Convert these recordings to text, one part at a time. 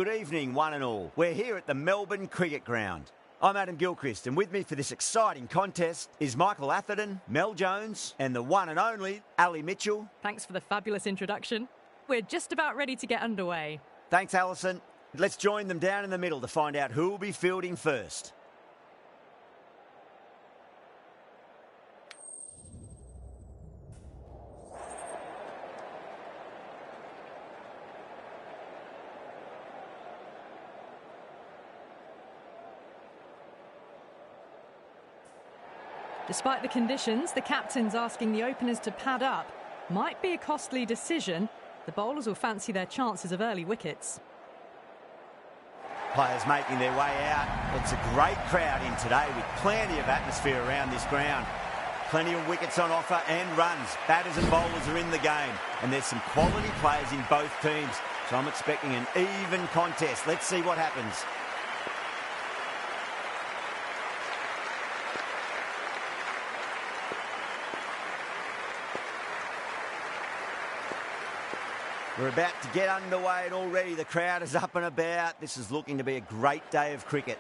good evening, one and all. We're here at the Melbourne Cricket Ground. I'm Adam Gilchrist, and with me for this exciting contest is Michael Atherton, Mel Jones, and the one and only Ali Mitchell. Thanks for the fabulous introduction. We're just about ready to get underway. Thanks, Alison. Let's join them down in the middle to find out who will be fielding first. Despite the conditions, the captain's asking the openers to pad up. Might be a costly decision. The bowlers will fancy their chances of early wickets. Players making their way out. It's a great crowd in today with plenty of atmosphere around this ground. Plenty of wickets on offer and runs. Batters and bowlers are in the game. And there's some quality players in both teams. So I'm expecting an even contest. Let's see what happens. We're about to get underway and already the crowd is up and about. This is looking to be a great day of cricket.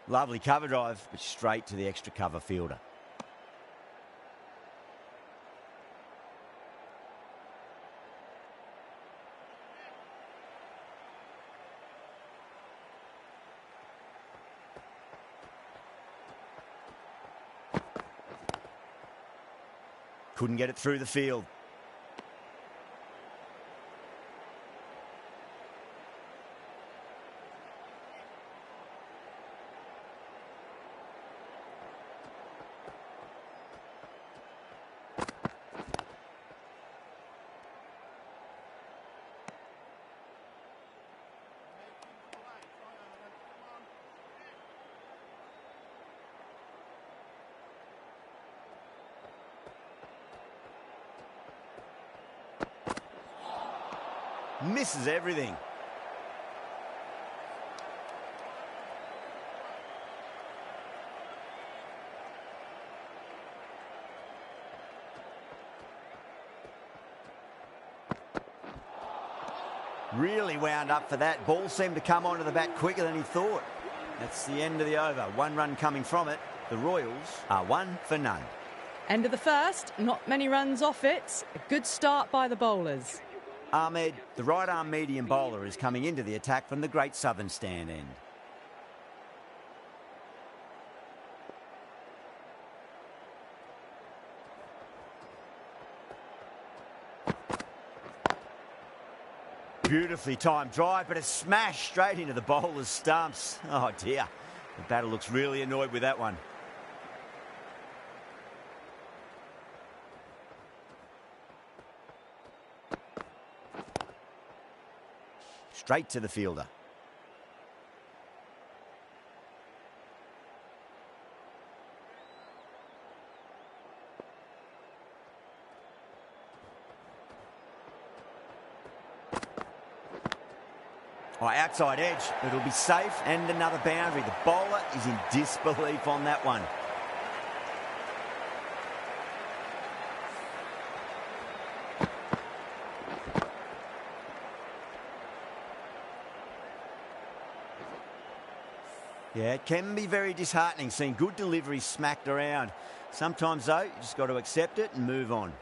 Lovely cover drive, but straight to the extra cover fielder. Couldn't get it through the field. Misses everything. Really wound up for that. Ball seemed to come onto the bat quicker than he thought. That's the end of the over. One run coming from it. The Royals are 1 for none. End of the first. Not many runs off it. A good start by the bowlers. Ahmed, the right-arm medium bowler, is coming into the attack from the Great Southern stand end. Beautifully timed drive, but a smash straight into the bowler's stumps. Oh dear, the batter looks really annoyed with that one. Straight to the fielder. Oh, outside edge. It'll be safe and another boundary. The bowler is in disbelief on that one. Yeah, it can be very disheartening seeing good deliveries smacked around. Sometimes, though, you just got to accept it and move on.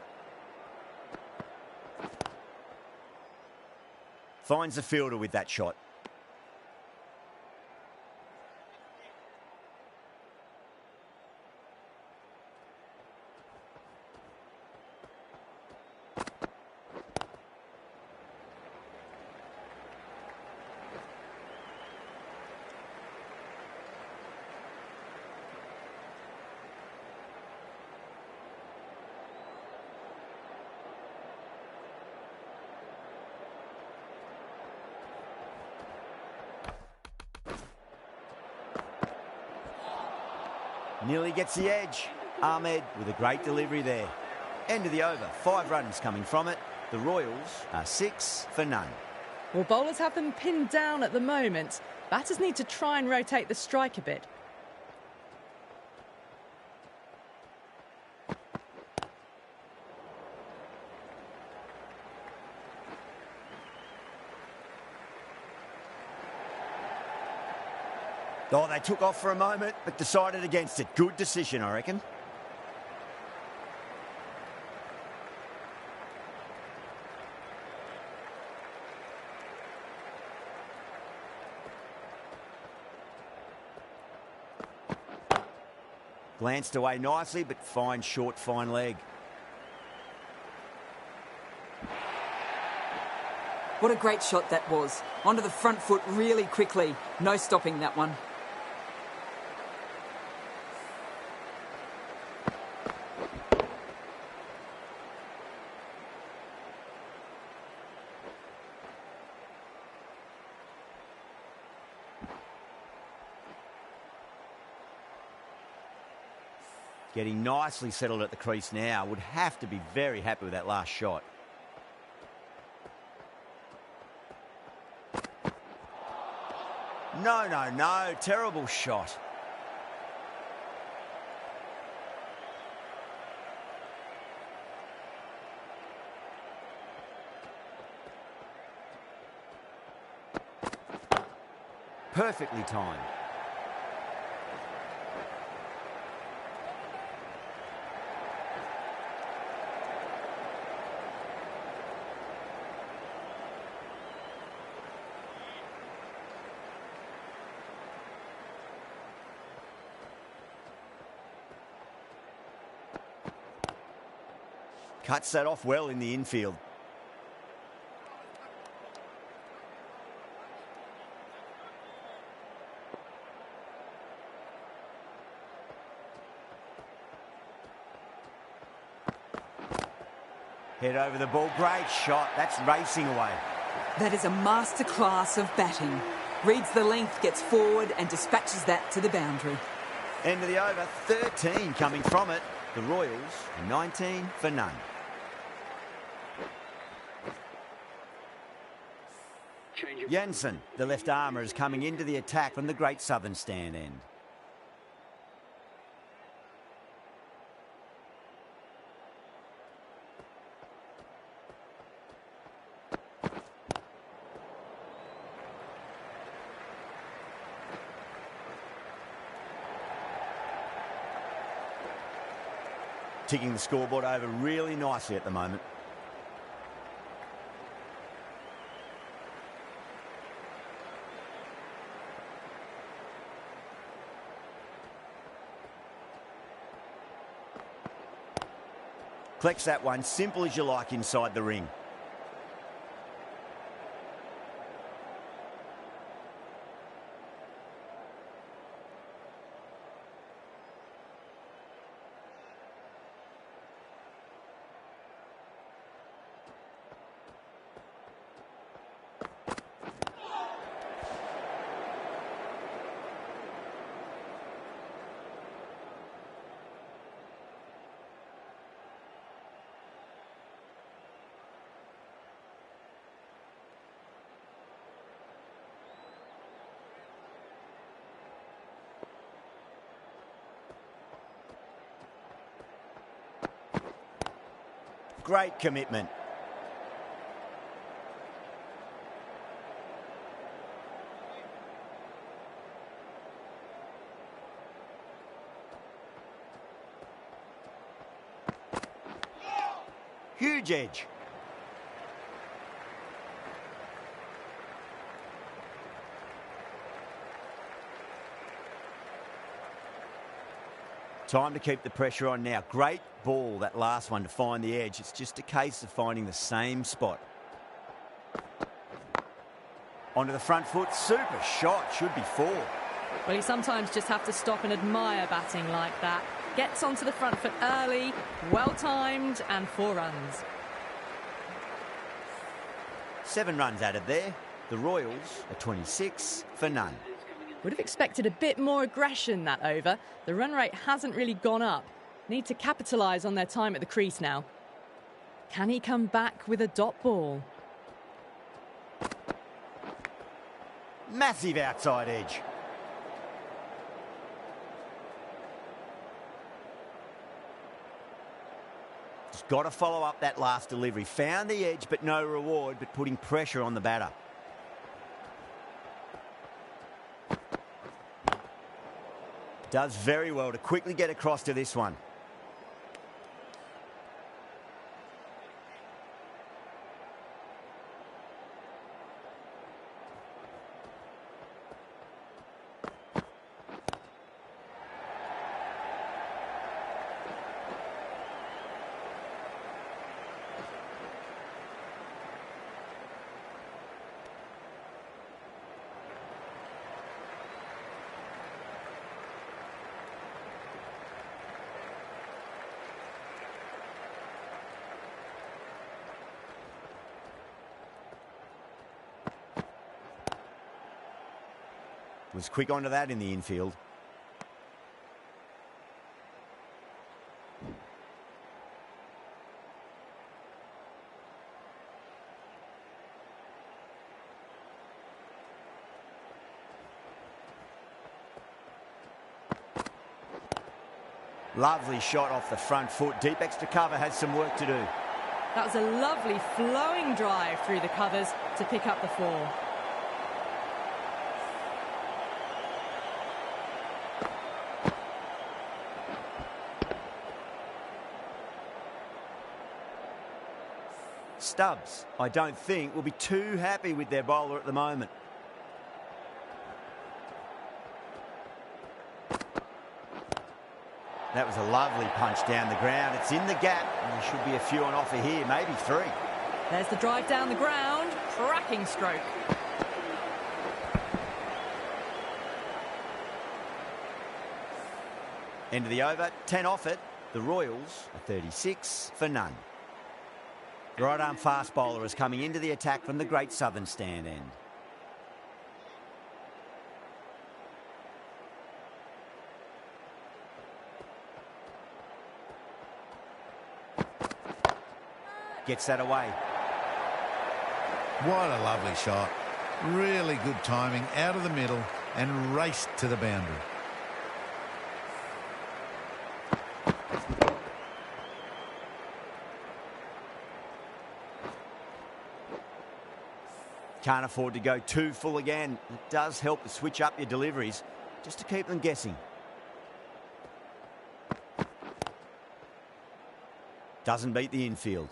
Finds the fielder with that shot. Nearly gets the edge. Ahmed with a great delivery there. End of the over. 5 runs coming from it. The Royals are 6 for none. Well, bowlers have them pinned down at the moment. Batters need to try and rotate the strike a bit. Oh, they took off for a moment, but decided against it. Good decision, I reckon. Glanced away nicely, but fine short, fine leg. What a great shot that was. Onto the front foot really quickly. No stopping that one. Getting nicely settled at the crease now. Would have to be very happy with that last shot. No. Terrible shot. Perfectly timed. Cuts that off well in the infield. Head over the ball. Great shot. That's racing away. That is a masterclass of batting. Reads the length, gets forward and dispatches that to the boundary. End of the over. 13 coming from it. The Royals are 19 for none. Jansen, the left armour, is coming into the attack from the Great Southern Stand end. Ticking the scoreboard over really nicely at the moment. Collects that one, simple as you like, inside the ring. Great commitment. Huge edge. Time to keep the pressure on now. Great ball, that last one, to find the edge. It's just a case of finding the same spot. Onto the front foot. Super shot. Should be 4. Well, you sometimes just have to stop and admire batting like that. Gets onto the front foot early, well-timed, and 4 runs. 7 runs added there. The Royals are 26 for none. Would have expected a bit more aggression that over. The run rate hasn't really gone up. Need to capitalise on their time at the crease now. Can he come back with a dot ball? Massive outside edge. Just got to follow up that last delivery. Found the edge, but no reward, but putting pressure on the batter. Does very well to quickly get across to this one. Was quick onto that in the infield. Lovely shot off the front foot. Deep extra cover has some work to do. That was a lovely flowing drive through the covers to pick up the 4. Stubbs, I don't think, will be too happy with their bowler at the moment. That was a lovely punch down the ground. It's in the gap, and there should be a few on offer here, maybe 3. There's the drive down the ground. Cracking stroke. End of the over, 10 off it. The Royals are 36 for none. The right-arm fast bowler is coming into the attack from the Great Southern stand end. Gets that away. What a lovely shot. Really good timing out of the middle and raced to the boundary. Can't afford to go too full again. It does help to switch up your deliveries just to keep them guessing. Doesn't beat the infield.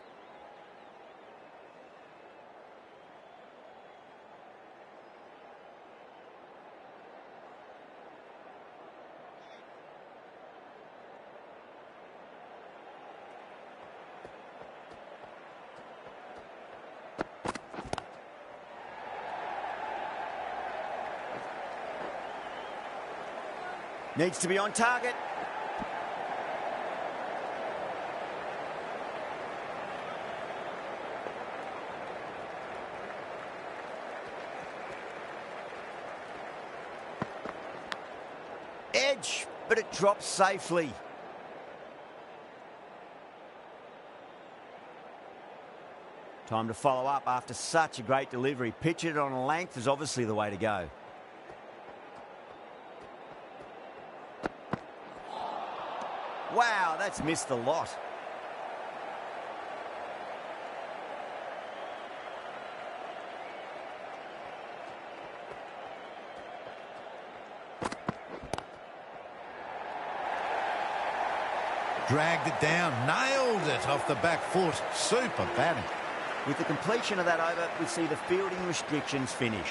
Needs to be on target. Edge, but it drops safely. Time to follow up after such a great delivery. Pitch it on a length is obviously the way to go. Wow, that's missed the lot. Dragged it down, nailed it off the back foot. Super batting. With the completion of that over, we see the fielding restrictions finish.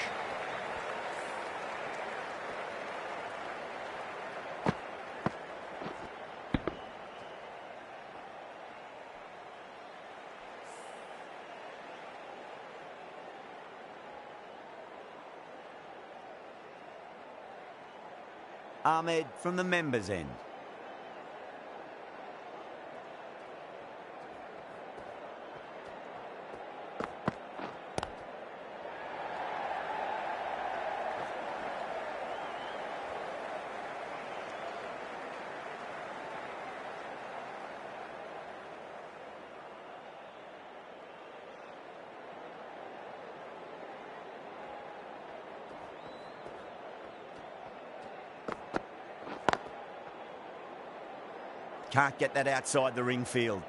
Ahmed from the members' end. Can't get that outside the ring field.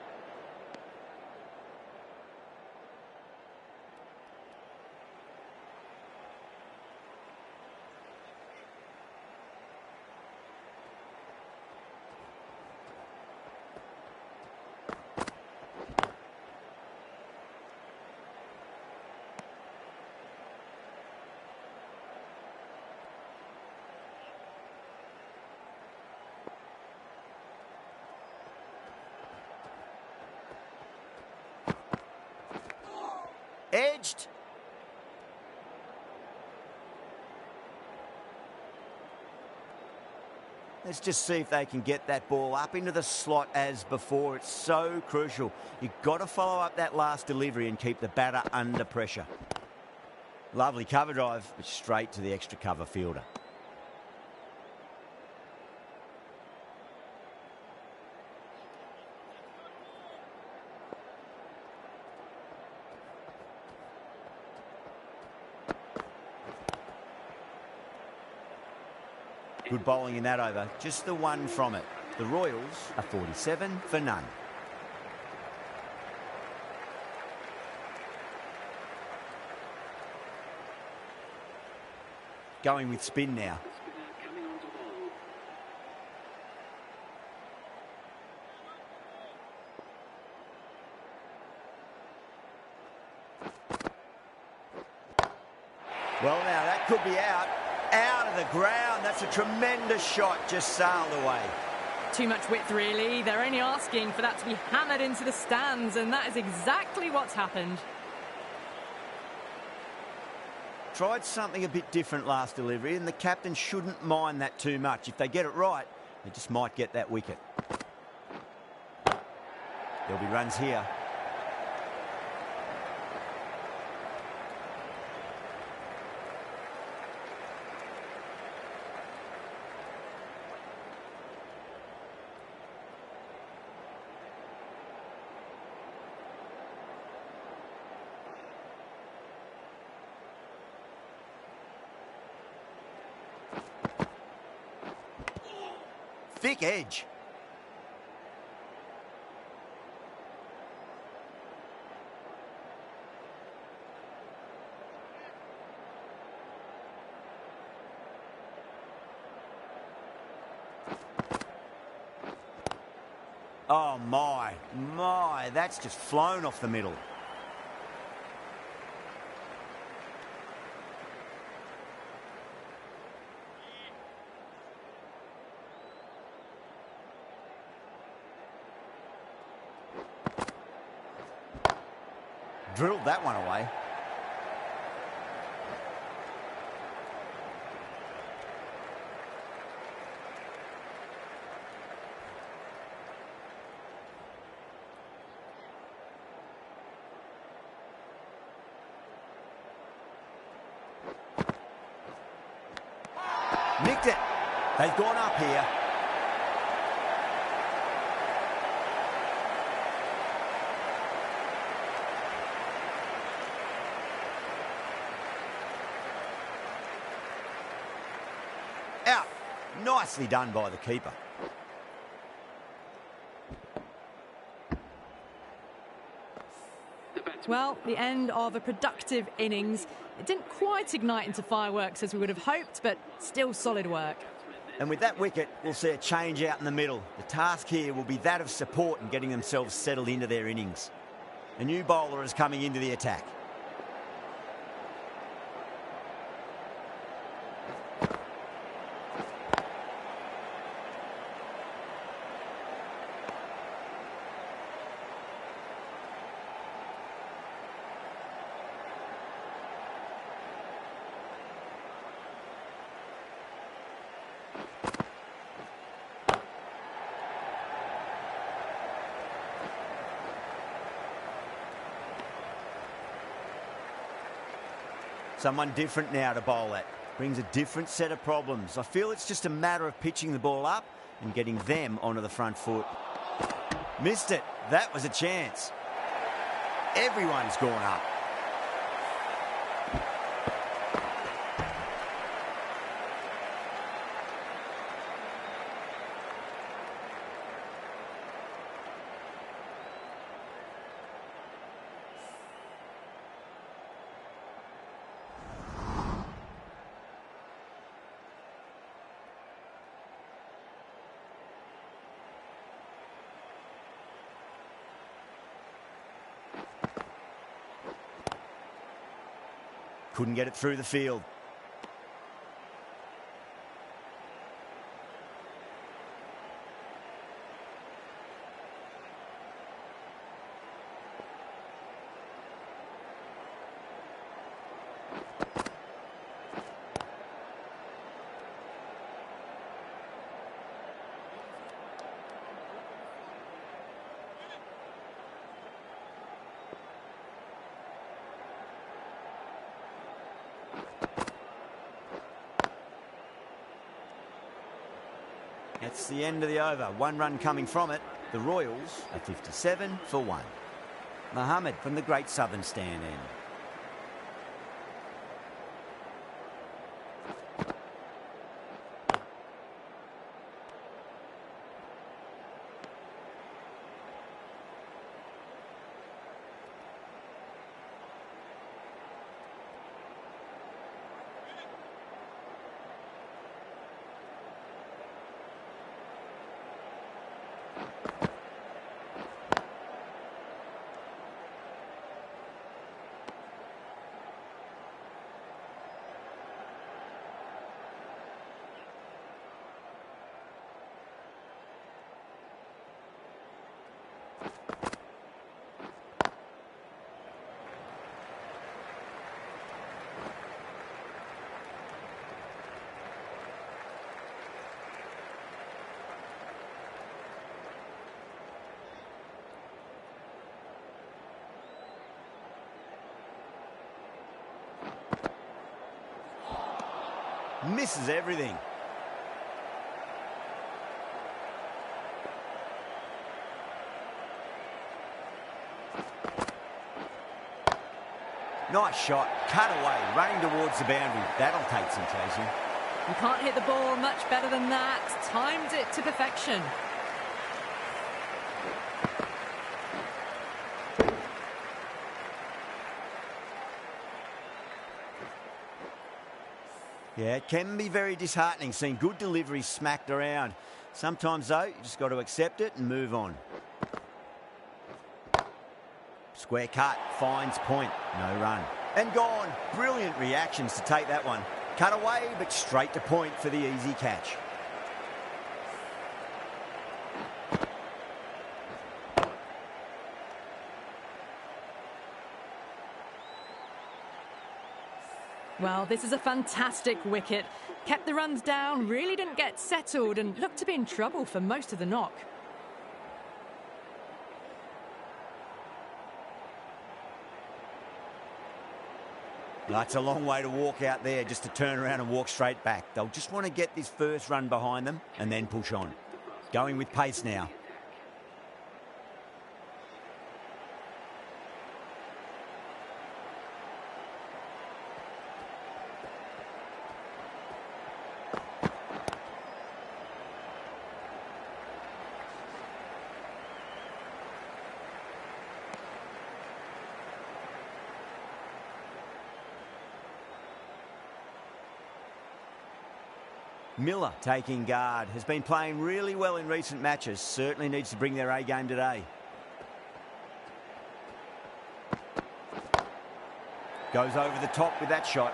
Edged. Let's just see if they can get that ball up into the slot as before. It's so crucial. You've got to follow up that last delivery and keep the batter under pressure. Lovely cover drive, but straight to the extra cover fielder. Good bowling in that over. Just the one from it. The Royals are 47 for none. Going with spin now. Well, now that could be out. Out of the ground. That's a tremendous shot. Just sailed away. Too much width, really. They're only asking for that to be hammered into the stands, and that is exactly what's happened. Tried something a bit different last delivery, and the captain shouldn't mind that too much. If they get it right, they just might get that wicket. There'll be runs here. Thick edge. Oh, my, that's just flown off the middle. Drilled that one away. Nicked it. They've gone up here. Out. Nicely done by the keeper. Well, the end of a productive innings. It didn't quite ignite into fireworks as we would have hoped, but still solid work. And with that wicket, we'll see a change out in the middle. The task here will be that of support and getting themselves settled into their innings. A new bowler is coming into the attack. Someone different now to bowl at. Brings a different set of problems. I feel it's just a matter of pitching the ball up and getting them onto the front foot. Missed it. That was a chance. Everyone's gone up. couldn't get it through the field. That's the end of the over. 1 run coming from it. The Royals are 57 for 1. Mohammed from the Great Southern Stand end. Misses everything. Nice shot, cut away, running towards the boundary. That'll take some chasing. You can't hit the ball much better than that. Timed it to perfection. Yeah, it can be very disheartening seeing good deliveries smacked around. Sometimes, though, you just got to accept it and move on. Square cut, finds point, no run. And gone. Brilliant reactions to take that one. Cut away, but straight to point for the easy catch. Well, this is a fantastic wicket. Kept the runs down, really didn't get settled and looked to be in trouble for most of the knock. That's a long way to walk out there just to turn around and walk straight back. They'll just want to get this first run behind them and then push on. Going with pace now. Miller taking guard. Has been playing really well in recent matches. Certainly needs to bring their A game today. Goes over the top with that shot.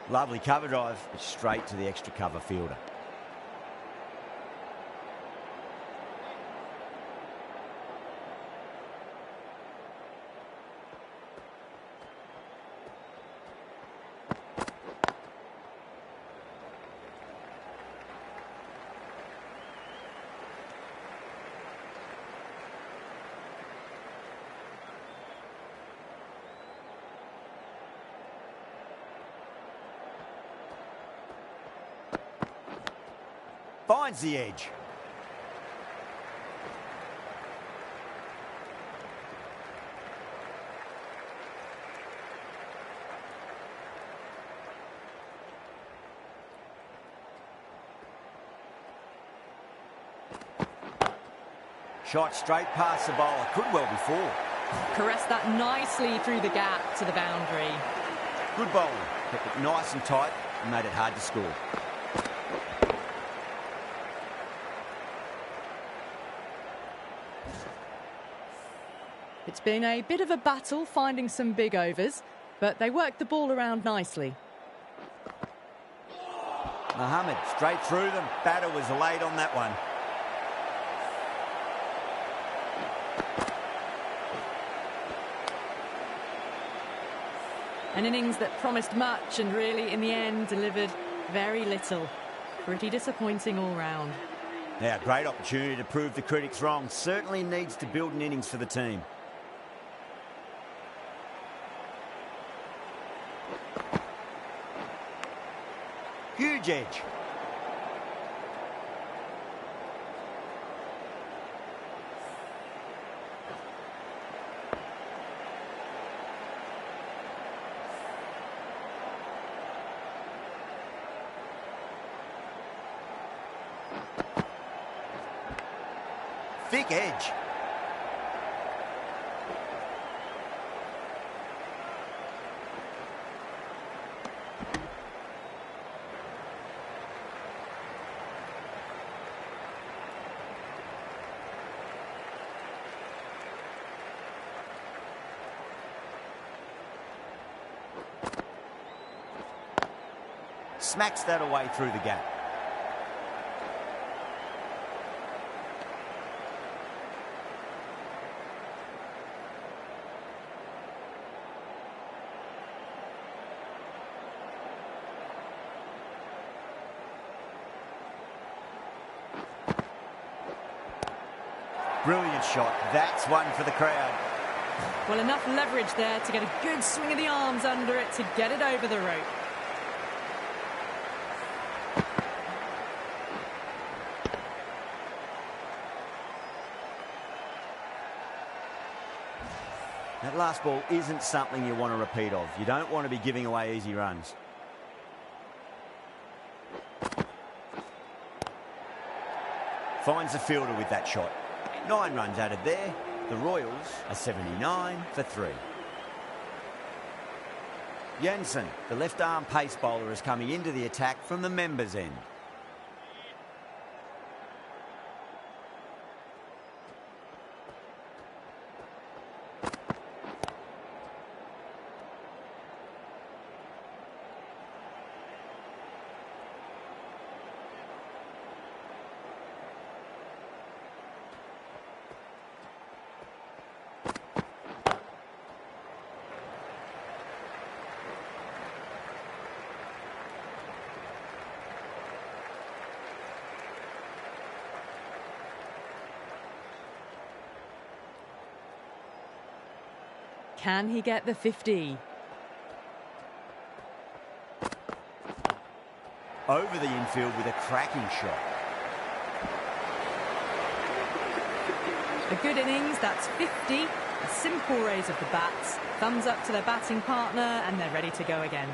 Lovely cover drive, straight to the extra cover fielder. Finds the edge. Shot straight past the bowler. Could well be four. Caressed that nicely through the gap to the boundary. Good bowling. Kept it nice and tight and made it hard to score. It's been a bit of a battle finding some big overs, but they worked the ball around nicely. Mohammed straight through them. Batter was late on that one. An innings that promised much and really, in the end, delivered very little. Pretty disappointing all round. Now, great opportunity to prove the critics wrong. Certainly needs to build an innings for the team. Huge edge. Thick edge. Smacks that away through the gap. Brilliant shot. That's one for the crowd. Well, enough leverage there to get a good swing of the arms under it to get it over the rope. That last ball isn't something you want to repeat of. You don't want to be giving away easy runs. Finds the fielder with that shot. 9 runs added there. The Royals are 79 for 3. Jansen, the left-arm pace bowler, is coming into the attack from the members' end. Can he get the 50? Over the infield with a cracking shot. A good innings, that's 50. A simple raise of the bats. Thumbs up to their batting partner and they're ready to go again.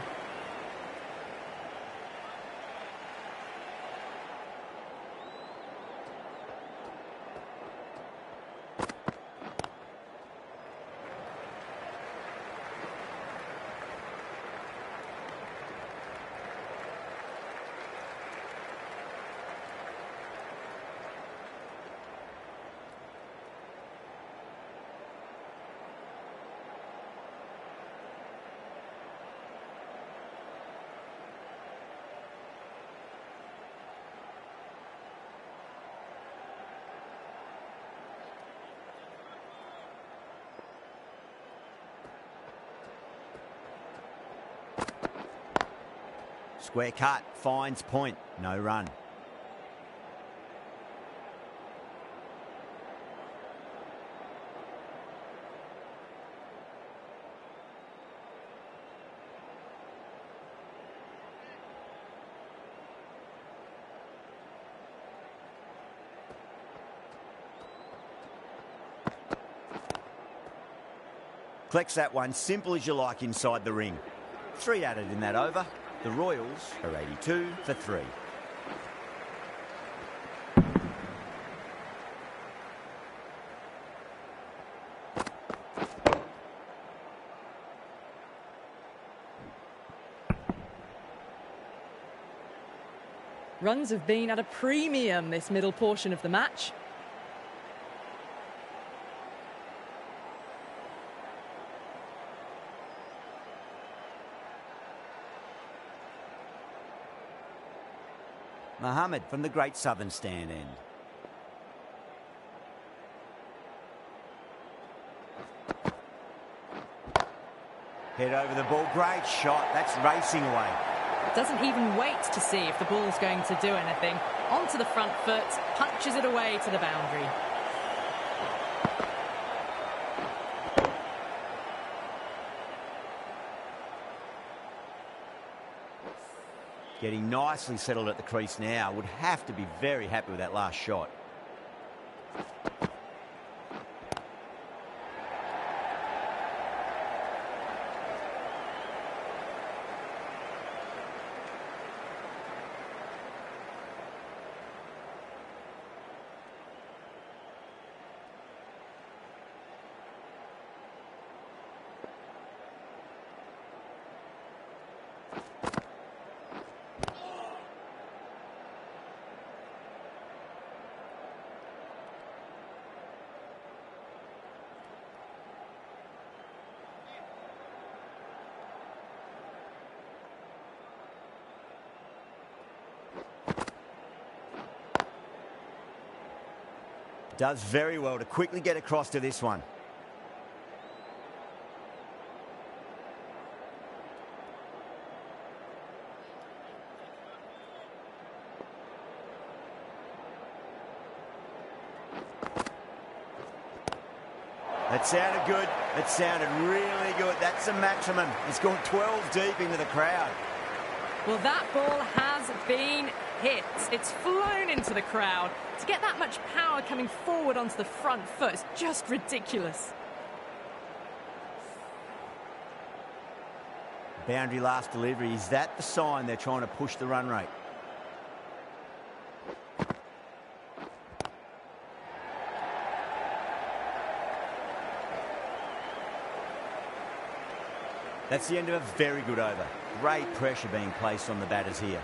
Square cut, finds point, no run. Collects that one, simple as you like inside the ring. 3 added in that over. The Royals are 82 for 3. Runs have been at a premium this middle portion of the match. Mohammed from the Great Southern Stand end. Head over the ball. Great shot. That's racing away. Doesn't even wait to see if the ball's going to do anything. Onto the front foot, punches it away to the boundary. Getting nicely settled at the crease now. Would have to be very happy with that last shot. Does very well to quickly get across to this one. That sounded good. That sounded really good. That's the maximum. It's gone 12 deep into the crowd. Well, that ball has been hit. It's flown into the crowd. To get that much power coming forward onto the front foot is just ridiculous. Boundary last delivery. Is that the sign they're trying to push the run rate? That's the end of a very good over. Great pressure being placed on the batters here.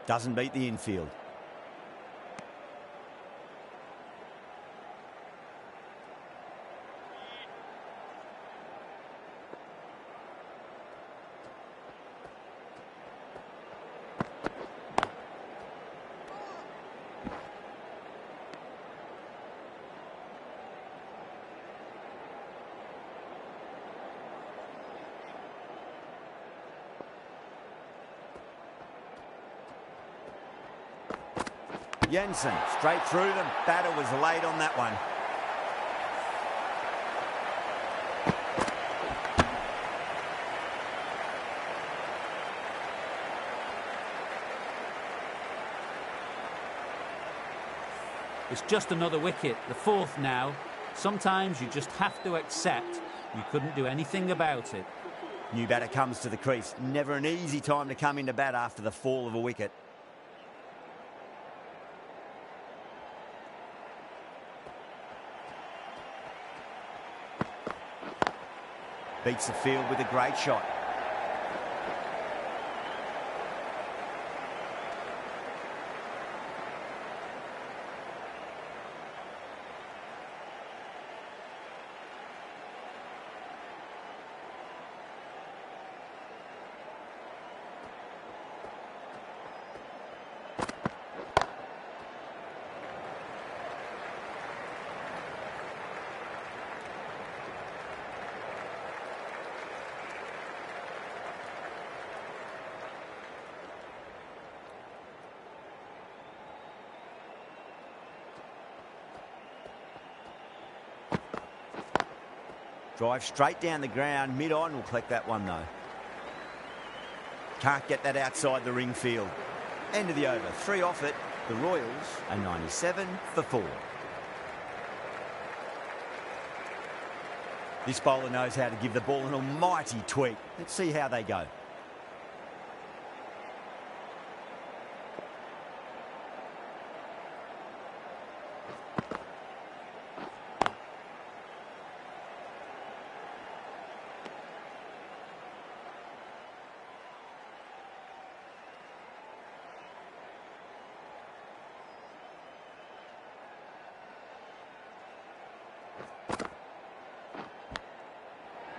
Doesn't beat the infield. Jensen, straight through them. Batter was late on that one. It's just another wicket, the fourth now. Sometimes you just have to accept you couldn't do anything about it. New batter comes to the crease. Never an easy time to come into bat after the fall of a wicket. Beats the field with a great shot. Drive straight down the ground. Mid-on will collect that one, though. Can't get that outside the ring field. End of the over. 3 off it. The Royals are 97 for 4. This bowler knows how to give the ball an almighty tweak. Let's see how they go.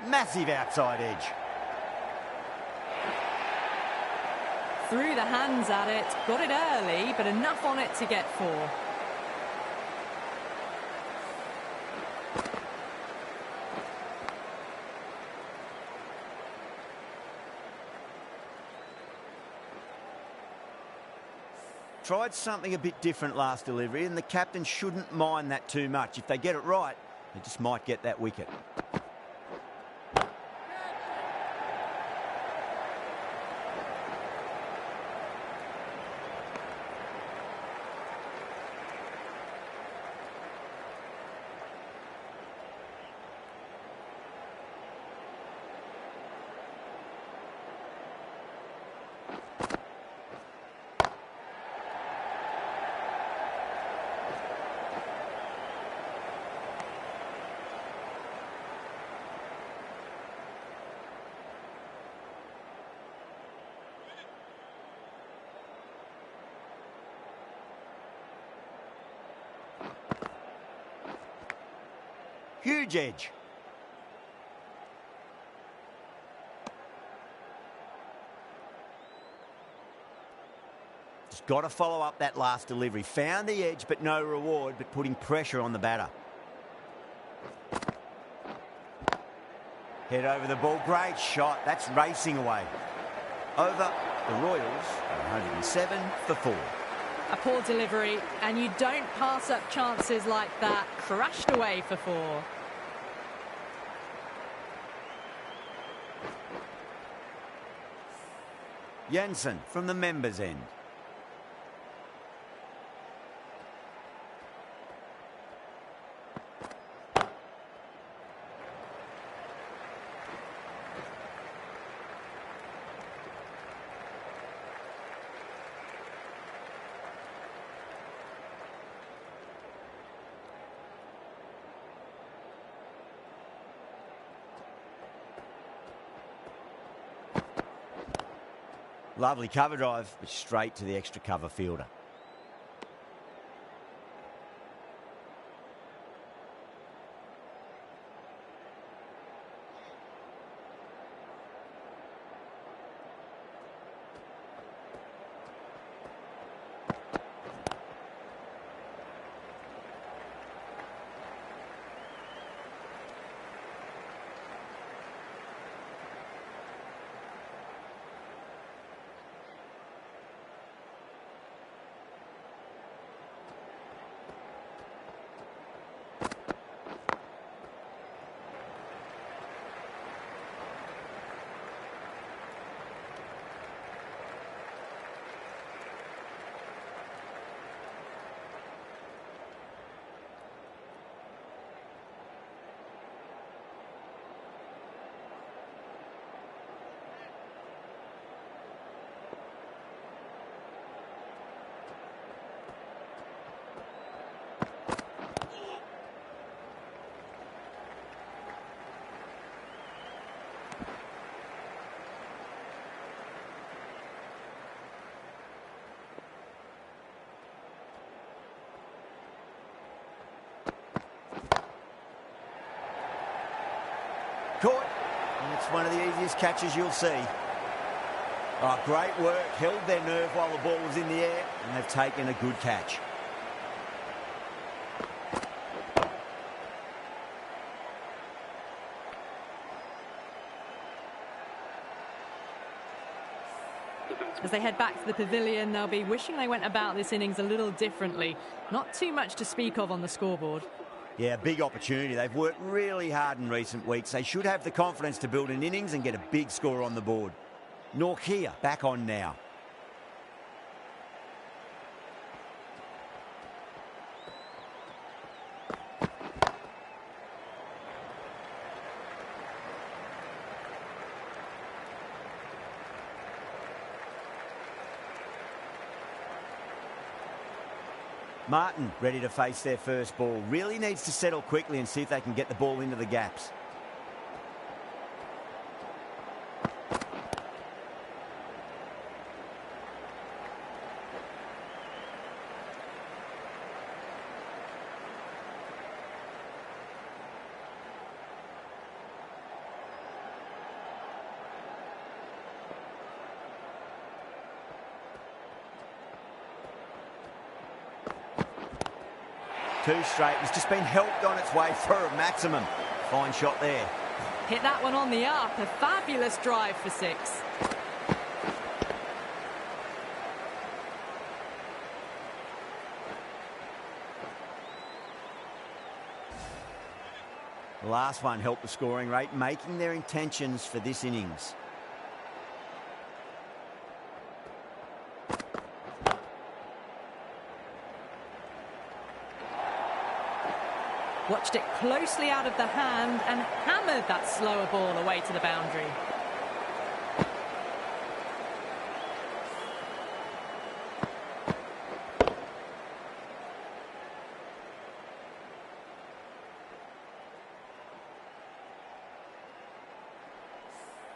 Massive outside edge. Threw the hands at it, got it early, but enough on it to get 4. Tried something a bit different last delivery, and the captain shouldn't mind that too much. If they get it right, they just might get that wicket. Huge edge. Just got to follow up that last delivery. Found the edge, but no reward, but putting pressure on the batter. Head over the ball. Great shot. That's racing away. Over the Royals, 107 for 4. A poor delivery, and you don't pass up chances like that. Crashed away for 4. Jensen from the members' end. Lovely cover drive, but straight to the extra cover fielder. Caught. And it's one of the easiest catches you'll see. Oh, great work. Held their nerve while the ball was in the air, and they've taken a good catch. As they head back to the pavilion, they'll be wishing they went about this innings a little differently. Not too much to speak of on the scoreboard. Yeah, big opportunity. They've worked really hard in recent weeks. They should have the confidence to build an innings and get a big score on the board. Norkia back on now. Martin ready to face their first ball. Really needs to settle quickly and see if they can get the ball into the gaps. Two straight. It's just been helped on its way for a maximum. Fine shot there. Hit that one on the up. A fabulous drive for 6. The last one helped the scoring rate, making their intentions for this innings. Watched it closely out of the hand and hammered that slower ball away to the boundary.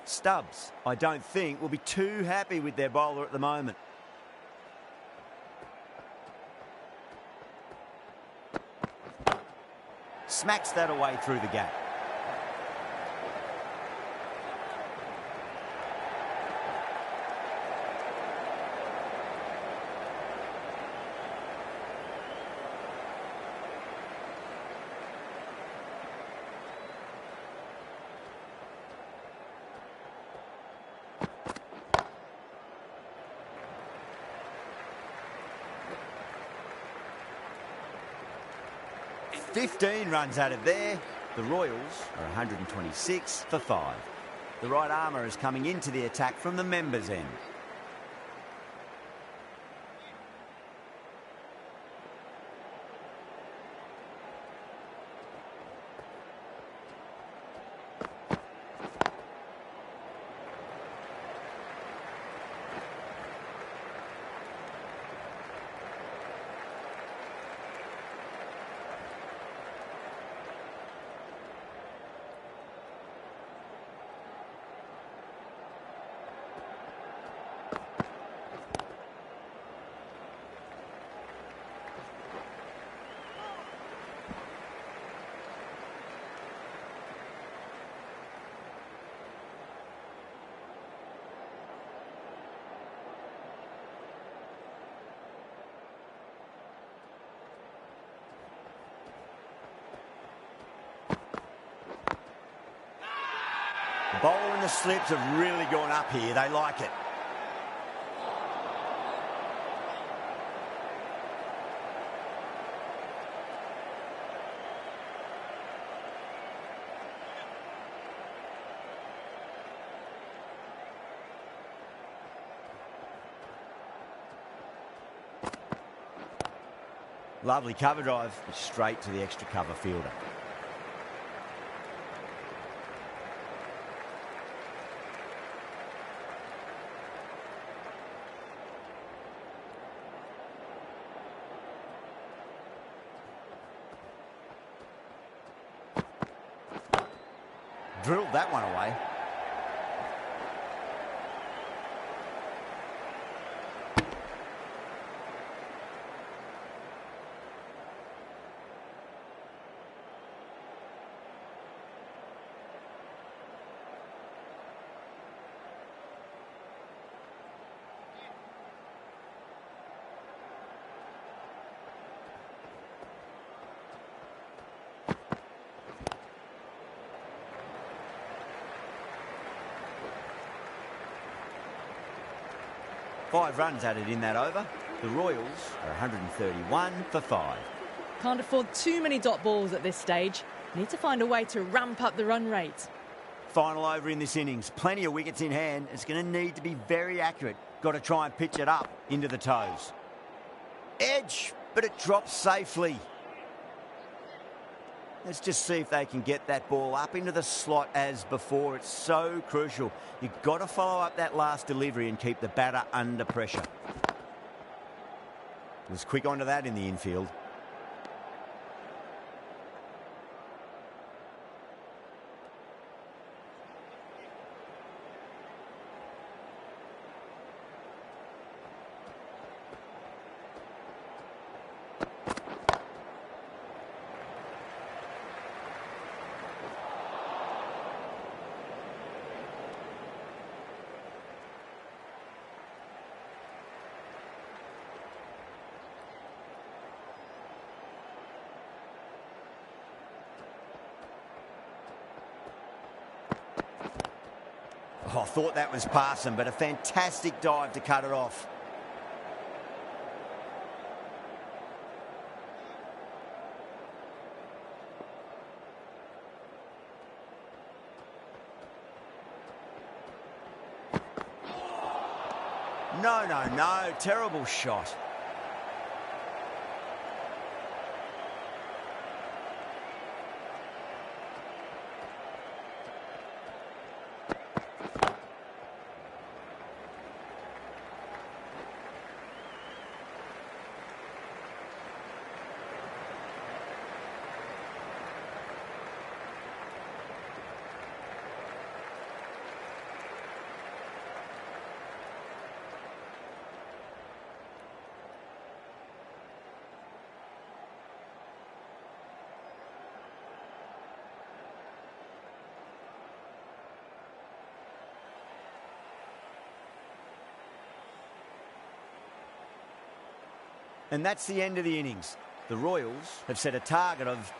Stubbs, I don't think, will be too happy with their bowler at the moment. Smacks that away through the gap. .15 runs out of there. The Royals are 126 for 5. The right armour is coming into the attack from the members' end. The bowler and the slips have really gone up here. They like it. Lovely cover drive, straight to the extra cover fielder. Drilled that one away. Five runs added in that over. The Royals are 131 for 5. Can't afford too many dot balls at this stage. Need to find a way to ramp up the run rate. Final over in this innings. Plenty of wickets in hand. It's going to need to be very accurate. Got to try and pitch it up into the toes. Edge, but it drops safely. Let's just see if they can get that ball up into the slot as before. It's so crucial. You've got to follow up that last delivery and keep the batter under pressure. Was quick onto that in the infield. Oh, I thought that was passing, but a fantastic dive to cut it off. No, no, no. Terrible shot. And that's the end of the innings. The Royals have set a target of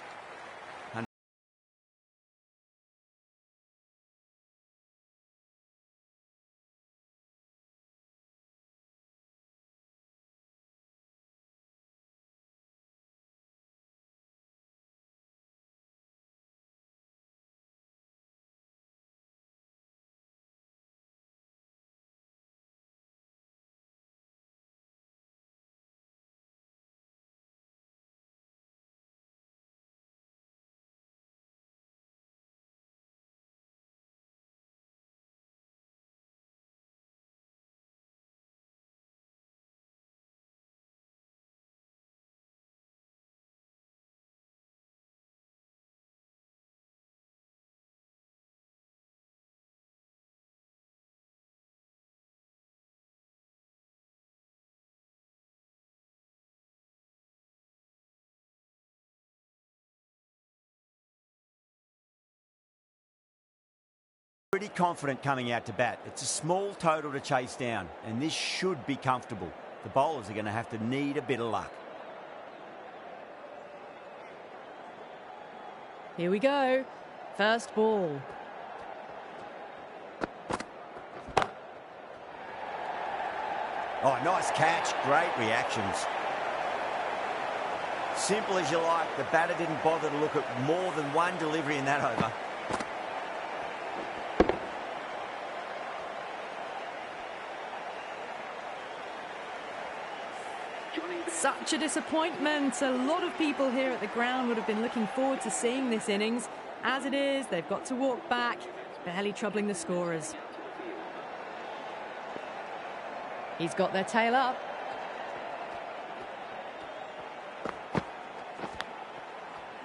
pretty confident coming out to bat. It's a small total to chase down, and this should be comfortable. The bowlers are going to have to need a bit of luck. Here we go. First ball. Oh, nice catch. Great reactions. Simple as you like. The batter didn't bother to look at more than one delivery in that over. Such a disappointment. A lot of people here at the ground would have been looking forward to seeing this innings. As it is, they've got to walk back, barely troubling the scorers. He's got their tail up.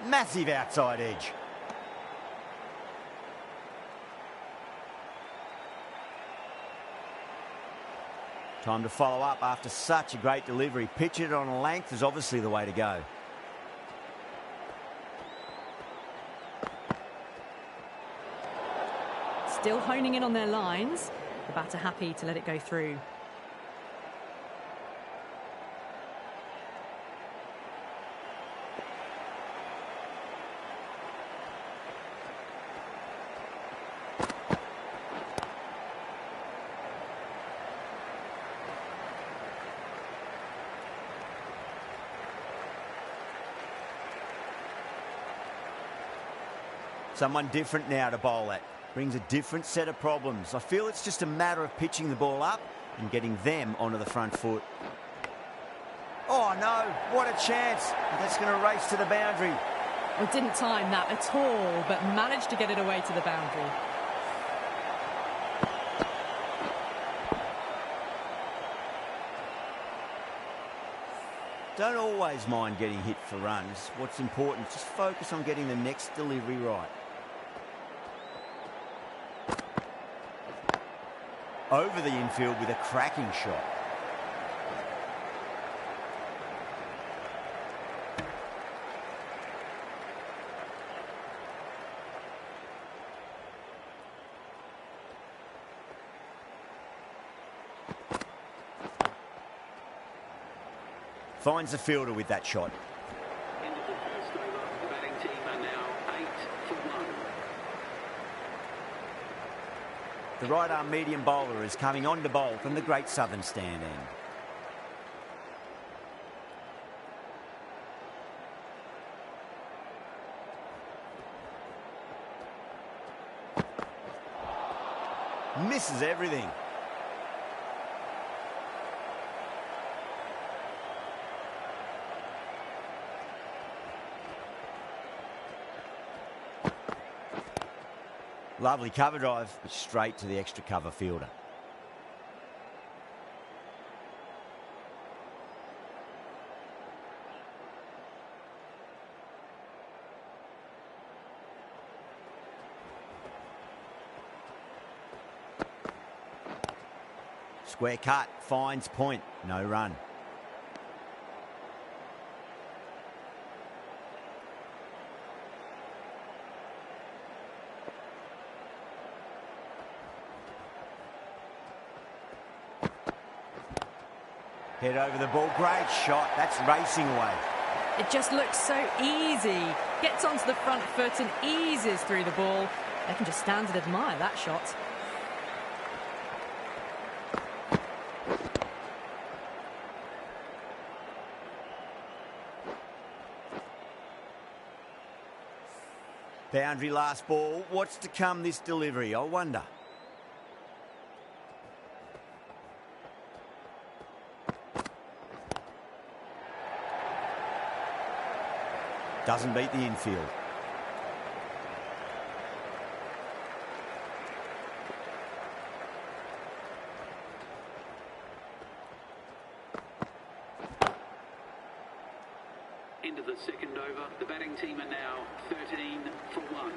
Massive outside edge. Time to follow up after such a great delivery. Pitch it on a length is obviously the way to go. Still honing in on their lines. The batter happy to let it go through. Someone different now to bowl at. Brings a different set of problems. I feel it's just a matter of pitching the ball up and getting them onto the front foot. Oh no, what a chance. That's going to race to the boundary. Well, didn't time that at all, but managed to get it away to the boundary. Don't always mind getting hit for runs. What's important is just focus on getting the next delivery right. Over the infield with a cracking shot. Finds the fielder with that shot. End of the first over. The batting team are now 8 for 1. The right arm medium bowler is coming on to bowl from the Great Southern Stand end. Misses everything. Lovely cover drive, but straight to the extra cover fielder. Square cut, finds point, no run. Head over the ball, great shot, that's racing away. It just looks so easy. Gets onto the front foot and eases through the ball. They can just stand and admire that shot. Boundary last ball, what's to come this delivery, I wonder. Doesn't beat the infield. End of the second over. The batting team are now 13 for 1.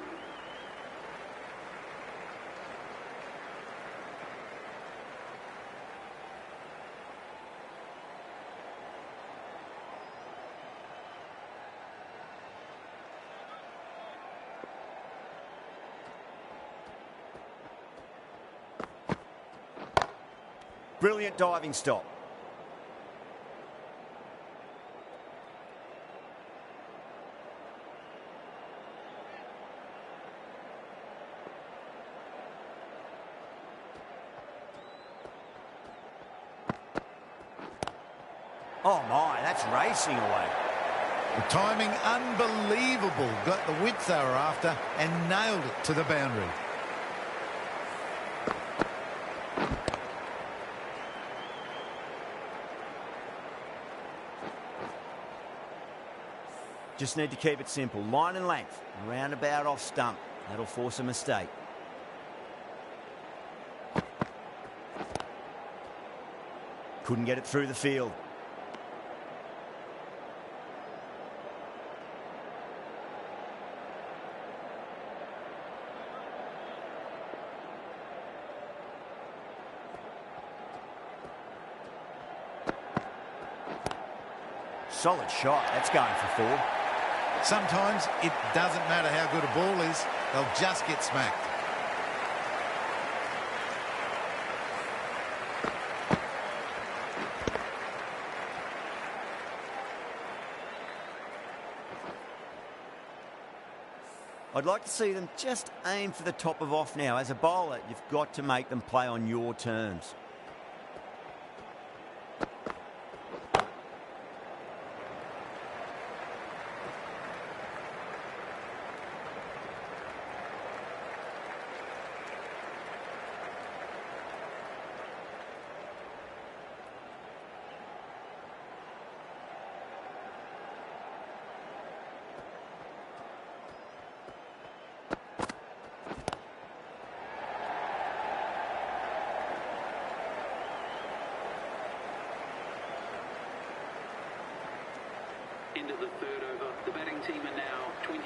Brilliant diving stop. Oh my, that's racing away. The timing unbelievable. Got the width they were after and nailed it to the boundary. Just need to keep it simple. Line and length. Roundabout off stump. That'll force a mistake. Couldn't get it through the field. Solid shot. That's going for 4. Sometimes it doesn't matter how good a ball is, they'll just get smacked. I'd like to see them just aim for the top of off now. As a bowler, you've got to make them play on your terms. into the third over. The batting team are now 23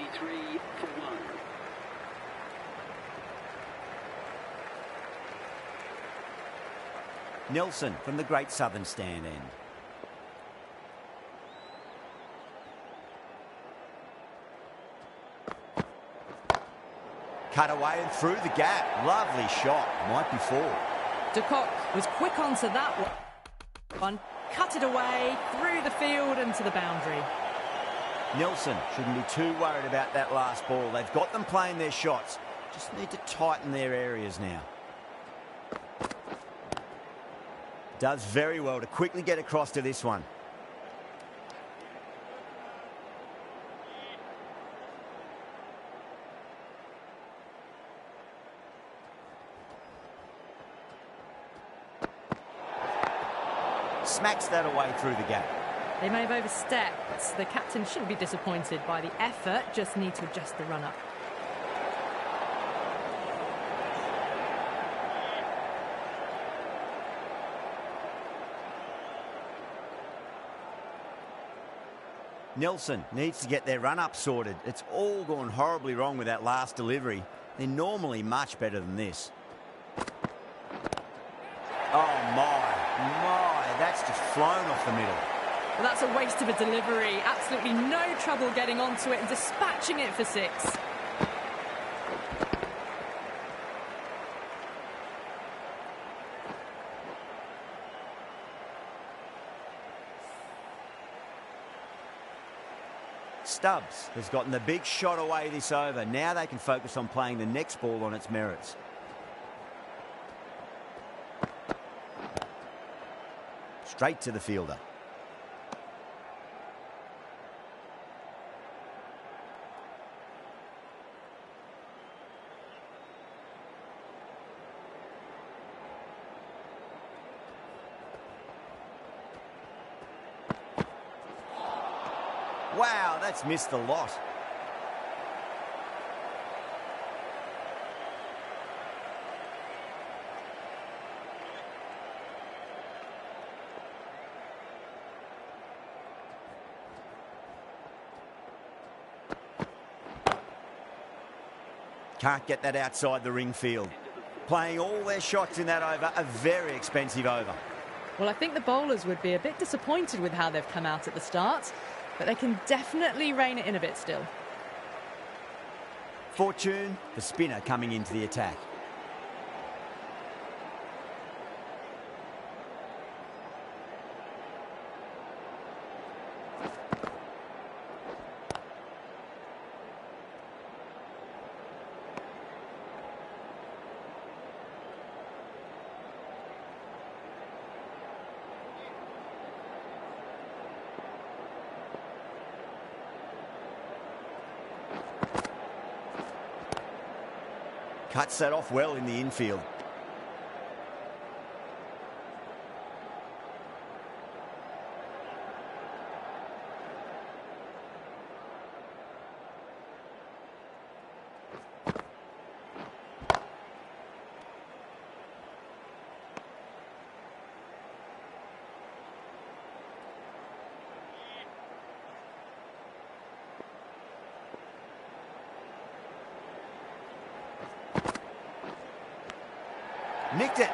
for 1. Nelson from the Great Southern Stand end. Cut away and through the gap. Lovely shot. Might be 4. De Kock was quick onto that one. Cut it away, through the field and to the boundary. Nelson shouldn't be too worried about that last ball. They've got them playing their shots. Just need to tighten their areas now. Does very well to quickly get across to this one. Smacks that away through the gap. They may have overstepped. The captain shouldn't be disappointed by the effort, just need to adjust the run-up. Nelson needs to get their run-up sorted. It's all gone horribly wrong with that last delivery. They're normally much better than this. Oh, my, that's just flown off the middle. Well, that's a waste of a delivery. Absolutely no trouble getting onto it and dispatching it for 6. Stubbs has gotten the big shot away this over. Now they can focus on playing the next ball on its merits. Straight to the fielder. Wow, that's missed a lot. Can't get that outside the ring field. Playing all their shots in that over, a very expensive over. Well, I think the bowlers would be a bit disappointed with how they've come out at the start, but they can definitely rein it in a bit still. Fortune, the spinner, coming into the attack. Cuts that off well in the infield. Nicked it.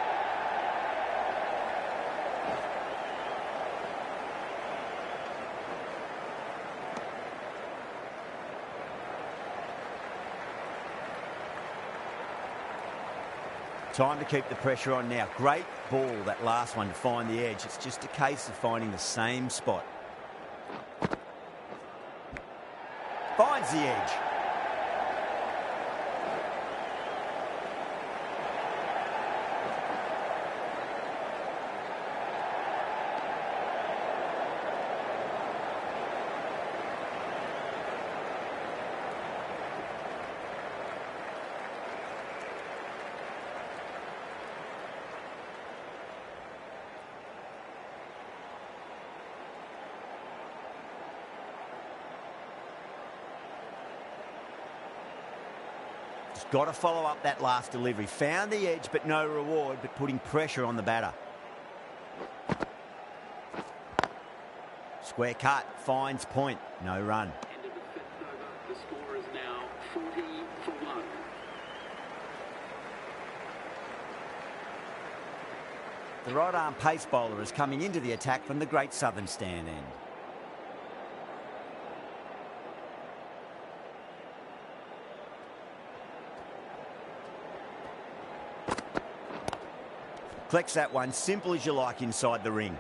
Time to keep the pressure on now. Great ball, that last one, to find the edge. It's just a case of finding the same spot. Finds the edge. Got to follow up that last delivery. Found the edge, but no reward, but putting pressure on the batter. Square cut, finds point, no run. End of the fifth over. The score is now 40-1. The right arm pace bowler is coming into the attack from the Great Southern Stand end. Collects that one, simple as you like, inside the ring.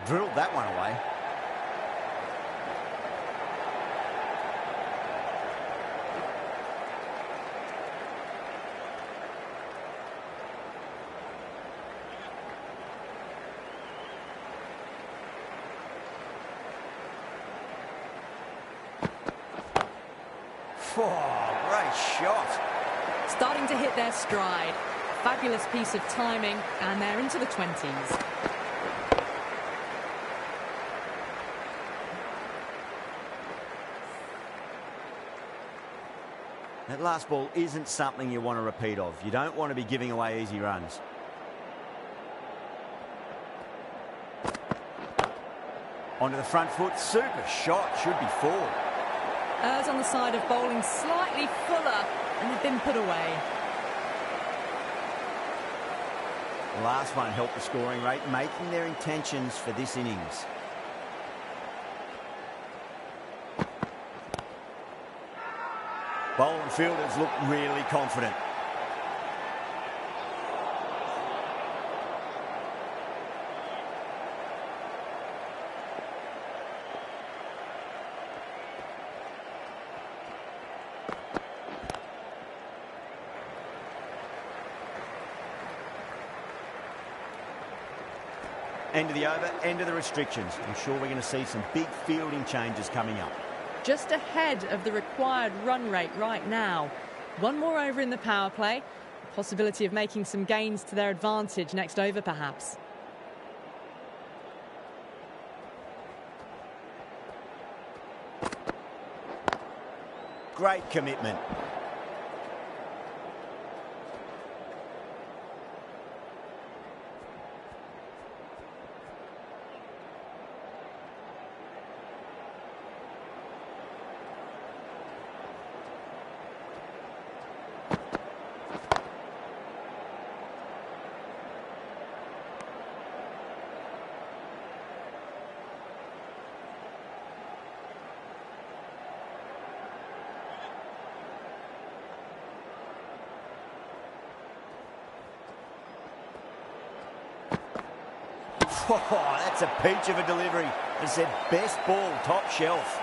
Drilled that one away. Oh, great shot. Starting to hit their stride. Fabulous piece of timing, and they're into the 20s. That last ball isn't something you want to repeat of. You don't want to be giving away easy runs. Onto the front foot, super shot, should be forward. Errs on the side of bowling slightly fuller, and they've been put away. The last one helped the scoring rate, making their intentions for this innings. Bowler and fielders look really confident. End of the over, end of the restrictions. I'm sure we're going to see some big fielding changes coming up. Just ahead of the required run rate right now. One more over in the power play. The possibility of making some gains to their advantage next over, perhaps. Great commitment. Oh, that's a peach of a delivery. It said best ball, top shelf.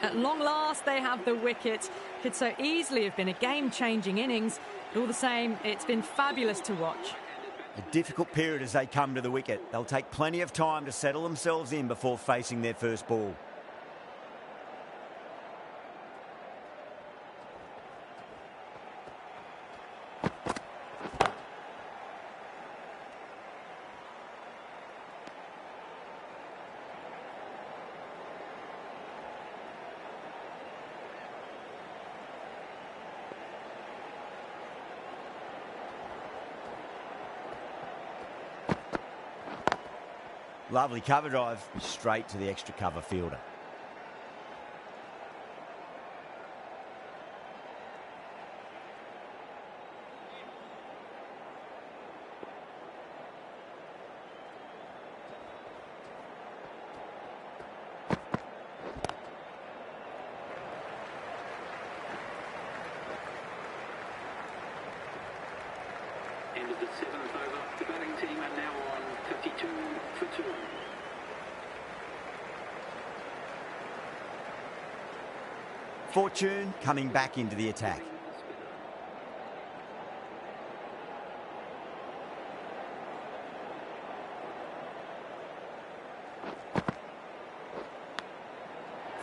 At long last, they have the wicket. Could so easily have been a game-changing innings, but all the same, it's been fabulous to watch. A difficult period as they come to the wicket. They'll take plenty of time to settle themselves in before facing their first ball. Lovely cover drive, straight to the extra cover fielder. End of the seventh over. The batting team are now on 52 for 2. Fortune coming back into the attack.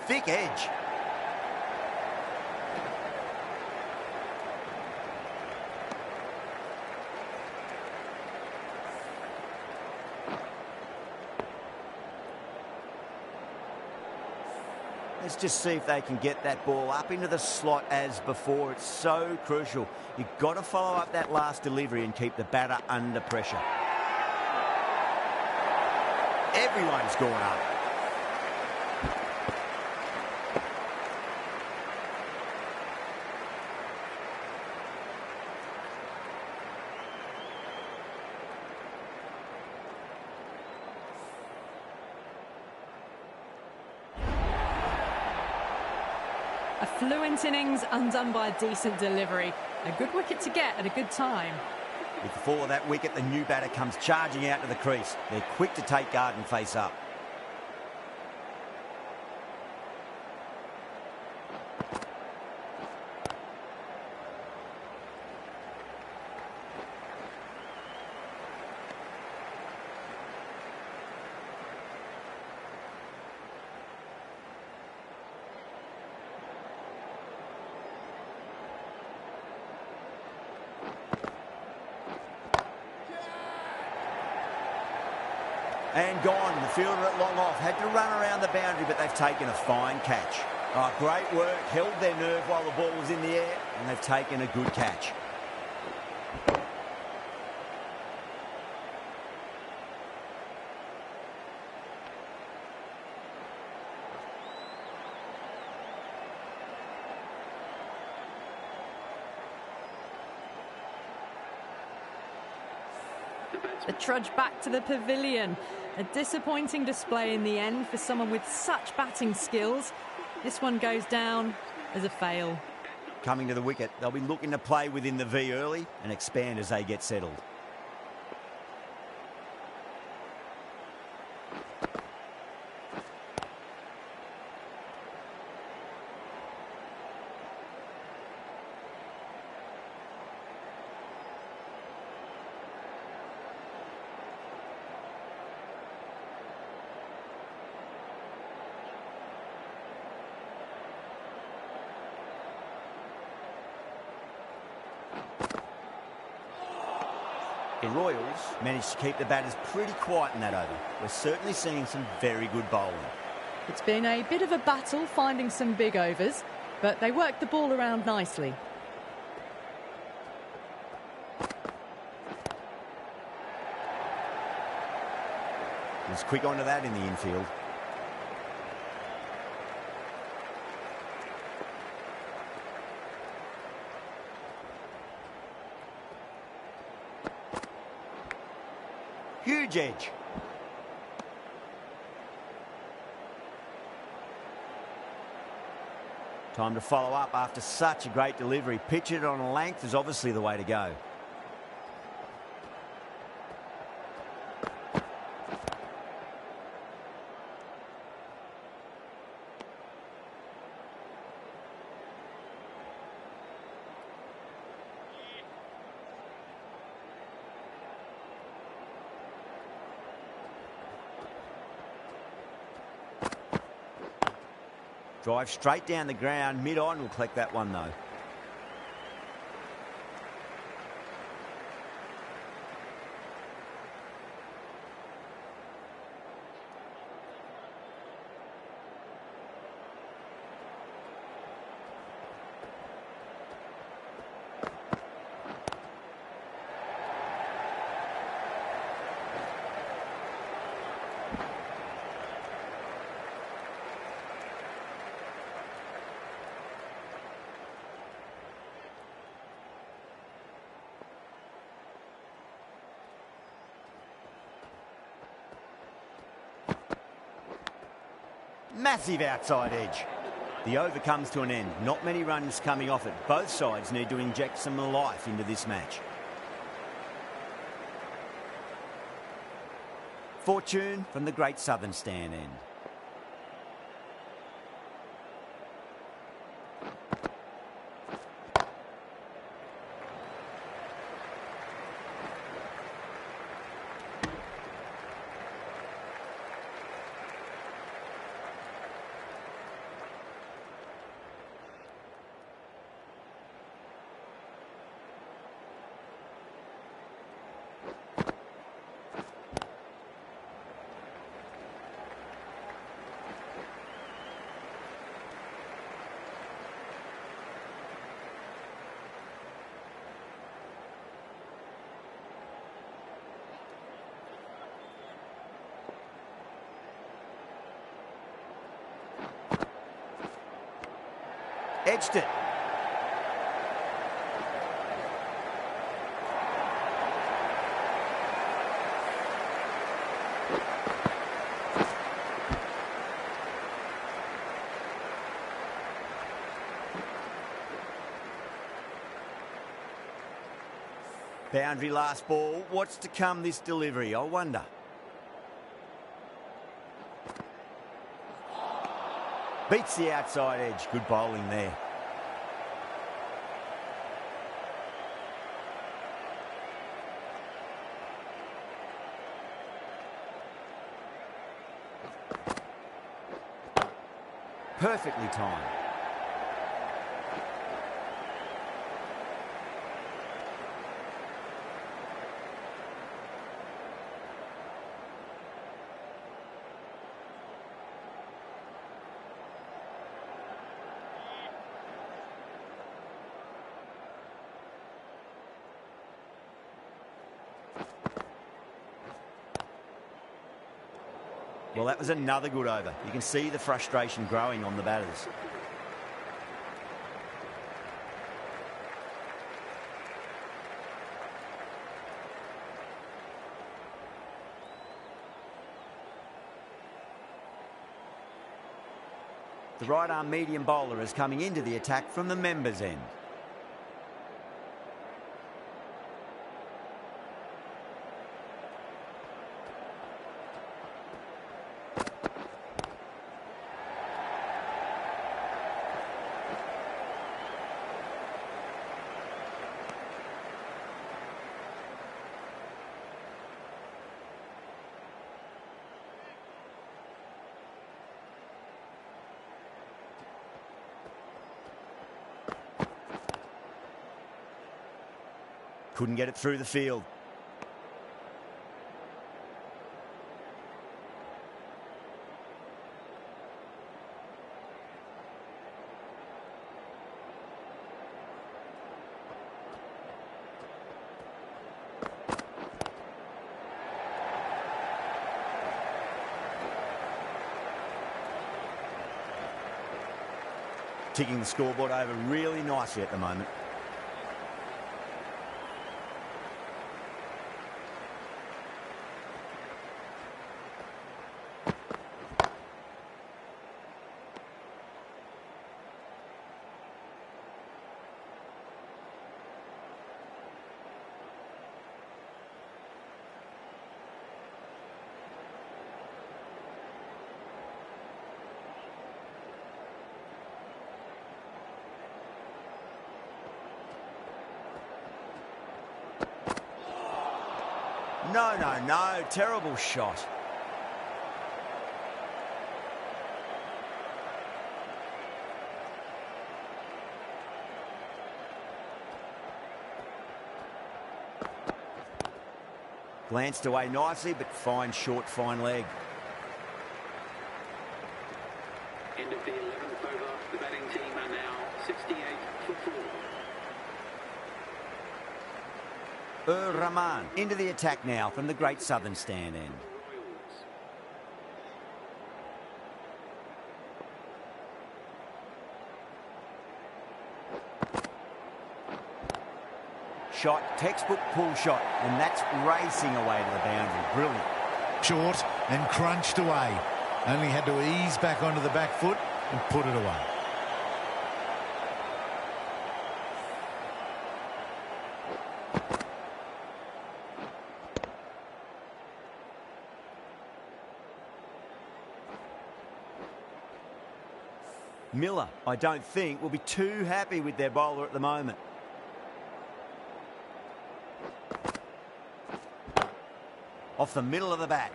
Thick edge. Let's just see if they can get that ball up into the slot as before. It's so crucial. You've got to follow up that last delivery and keep the batter under pressure. Everyone's gone up. A fluent innings undone by a decent delivery. A good wicket to get at a good time. With the fall of that wicket, the new batter comes charging out to the crease. They're quick to take guard and face up. And gone. The fielder at long off. Had to run around the boundary, but they've taken a fine catch. Oh, great work. Held their nerve while the ball was in the air, and they've taken a good catch. The trudge back to the pavilion. A disappointing display in the end for someone with such batting skills. This one goes down as a fail. Coming to the wicket, they'll be looking to play within the V early and expand as they get settled. The Royals managed to keep the batters pretty quiet in that over. We're certainly seeing some very good bowling. It's been a bit of a battle finding some big overs, but they worked the ball around nicely. He's quick onto that in the infield. Huge edge. Time to follow up after such a great delivery. Pitch it on a length is obviously the way to go. Drive straight down the ground. Mid-on will collect that one, though. Massive outside edge. The over comes to an end. Not many runs coming off it. Both sides need to inject some life into this match. Fortune from the Great Southern Stand end. edged it. Boundary last ball. What's to come this delivery, I wonder? Beats the outside edge. Good bowling there. Perfectly timed. Well, that was another good over. You can see the frustration growing on the batters. The right-arm medium bowler is coming into the attack from the members' end. Couldn't get it through the field. Ticking the scoreboard over really nicely at the moment. No, no, no. Terrible shot. Glanced away nicely, but fine short, fine leg. End of the 11th over. The batting team are now 68 for 4. Rahman into the attack now from the Great Southern Stand end. Shot, textbook pull shot, and that's racing away to the boundary. Brilliant. Short and crunched away. Only had to ease back onto the back foot and put it away. Miller, I don't think, will be too happy with their bowler at the moment. Off the middle of the bat.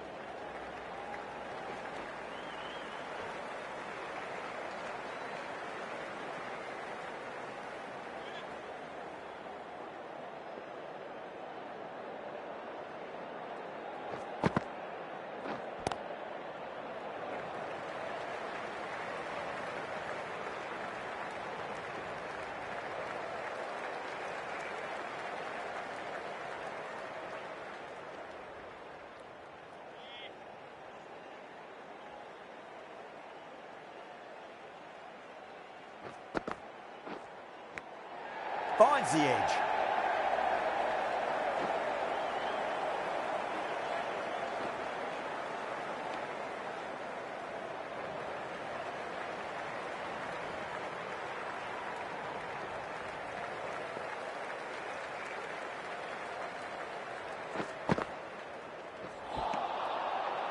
Finds the edge.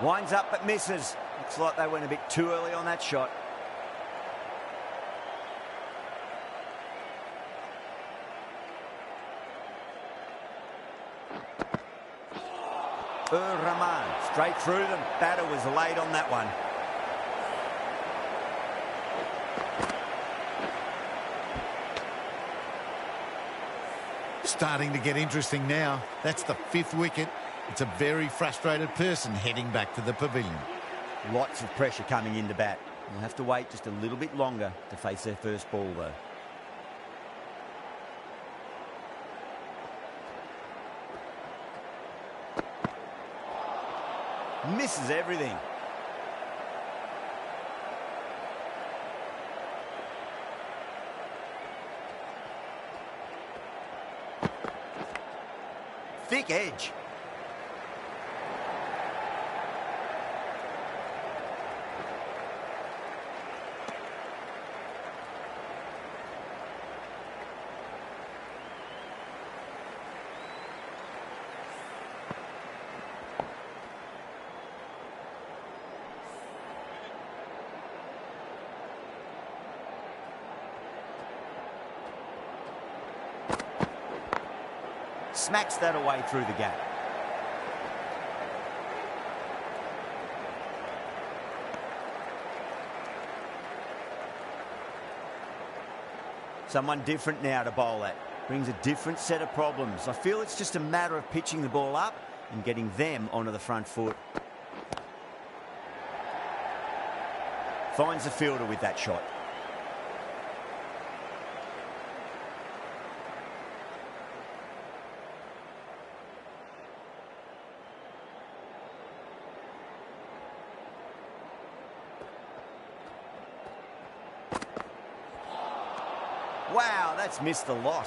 Winds up but misses. Looks like they went a bit too early on that shot. Rahman straight through them. Batter was late on that one. Starting to get interesting now. That's the 5th wicket. It's a very frustrated person heading back to the pavilion. Lots of pressure coming into bat. We'll have to wait just a little bit longer to face their first ball, though. Misses everything. Thick edge. Smacks that away through the gap. Someone different now to bowl at. Brings a different set of problems. I feel it's just a matter of pitching the ball up and getting them onto the front foot. Finds the fielder with that shot. Wow, that's missed a lot.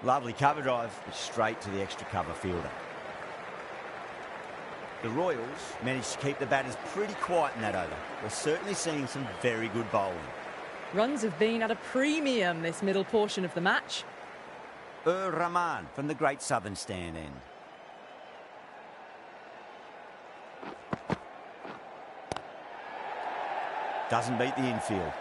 Lovely cover drive, straight to the extra cover fielder. The Royals managed to keep the batters pretty quiet in that over. We're certainly seeing some very good bowling. Runs have been at a premium this middle portion of the match. Rahman from the Great Southern Stand end. Doesn't beat the infield.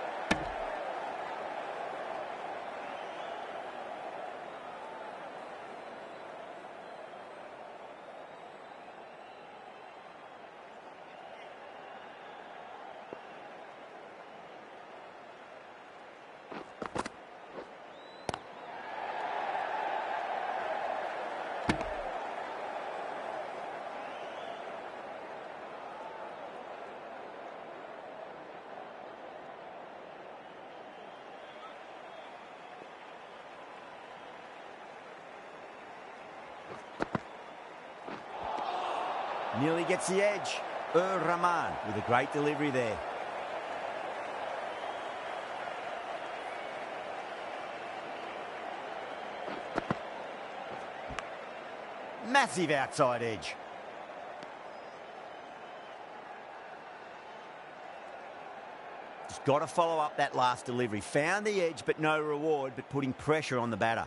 Nearly gets the edge. Rahman with a great delivery there. Massive outside edge. Just got to follow up that last delivery. Found the edge, but no reward, but putting pressure on the batter.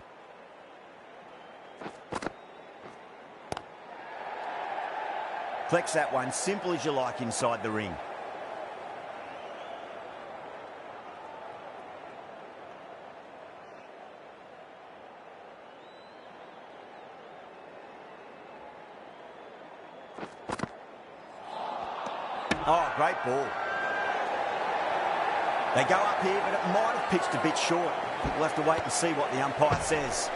Flex that one, simple as you like inside the ring. Oh, great ball. They go up here, but it might have pitched a bit short. I think we'll have to wait and see what the umpire says.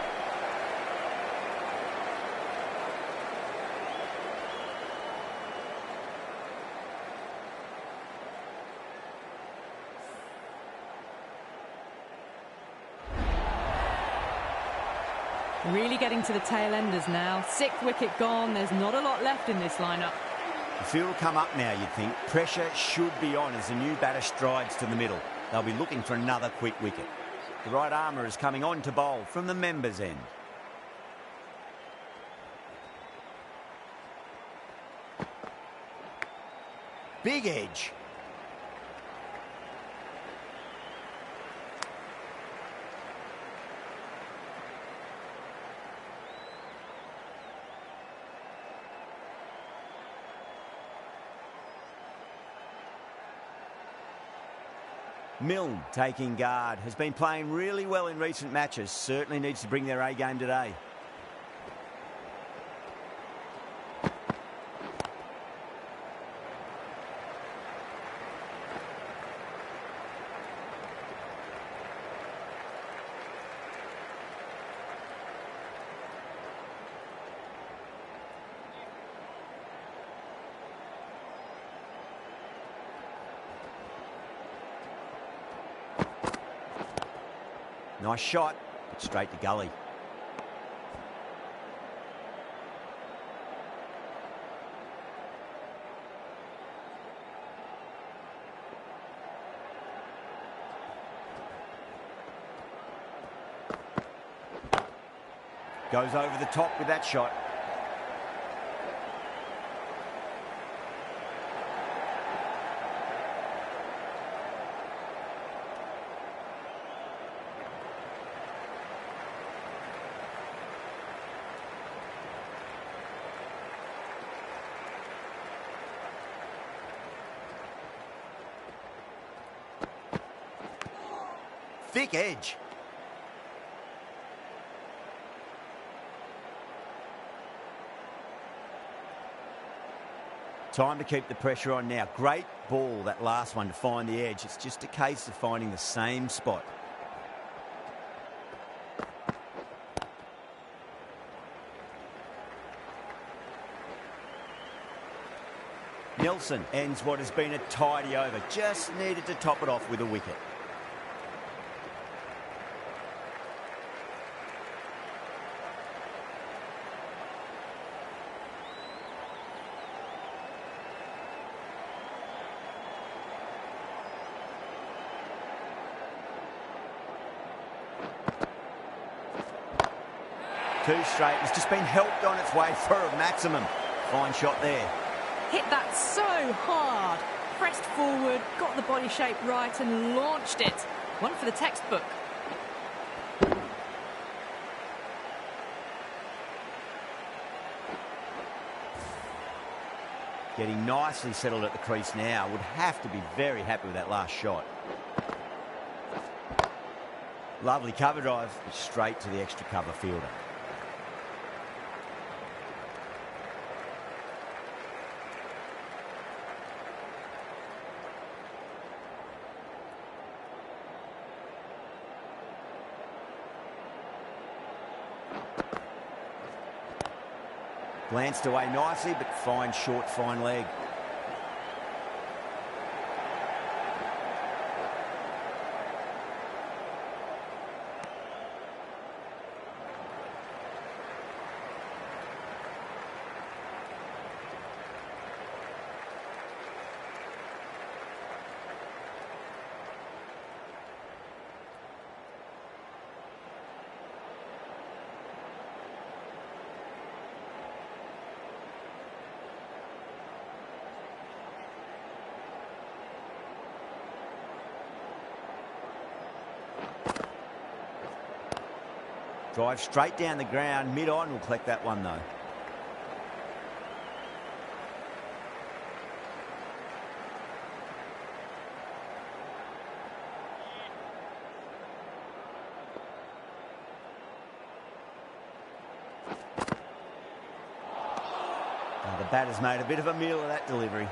Really getting to the tail enders now. 6th wicket gone. There's not a lot left in this lineup. The field will come up now, you'd think. Pressure should be on as the new batter strides to the middle. They'll be looking for another quick wicket. The right armour is coming on to bowl from the members' end. Big edge. Milne taking guard, has been playing really well in recent matches, certainly needs to bring their A game today. Nice shot, but straight to gully. Goes over the top with that shot. Thick edge. Time to keep the pressure on now. Great ball, that last one, to find the edge. It's just a case of finding the same spot. Nelson ends what has been a tidy over. Just needed to top it off with a wicket. Two straight. It's just been helped on its way for a maximum. Fine shot there. Hit that so hard. Pressed forward, got the body shape right and launched it. One for the textbook. Getting nicely settled at the crease now. Would have to be very happy with that last shot. Lovely cover drive, straight to the extra cover fielder. Glanced away nicely, but fine short, fine leg. Drive straight down the ground, mid-on, will collect that one though. Now the batter's made a bit of a meal of that delivery.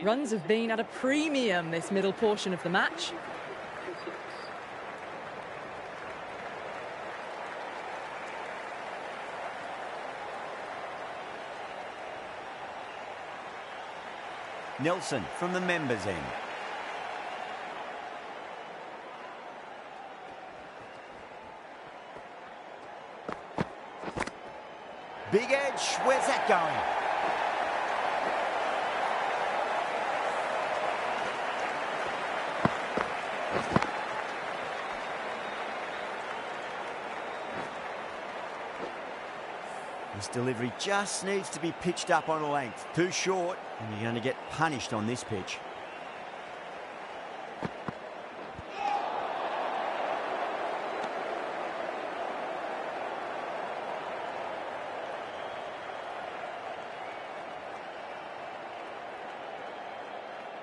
Runs have been at a premium this middle portion of the match. Nelson from the members' end. Big edge, where's that going? This delivery just needs to be pitched up on a length. Too short, and you're going to get punished on this pitch.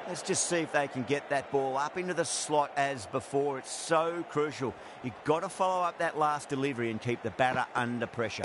Let's just see if they can get that ball up into the slot as before. It's so crucial. You've got to follow up that last delivery and keep the batter under pressure.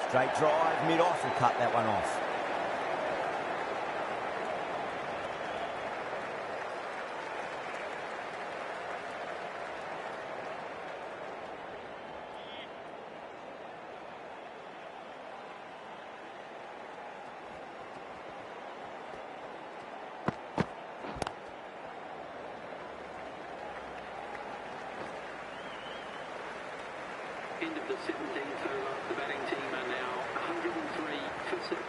Straight drive, mid-off, will cut that one off. End of the 17th over. The batting team are now 103 for 6.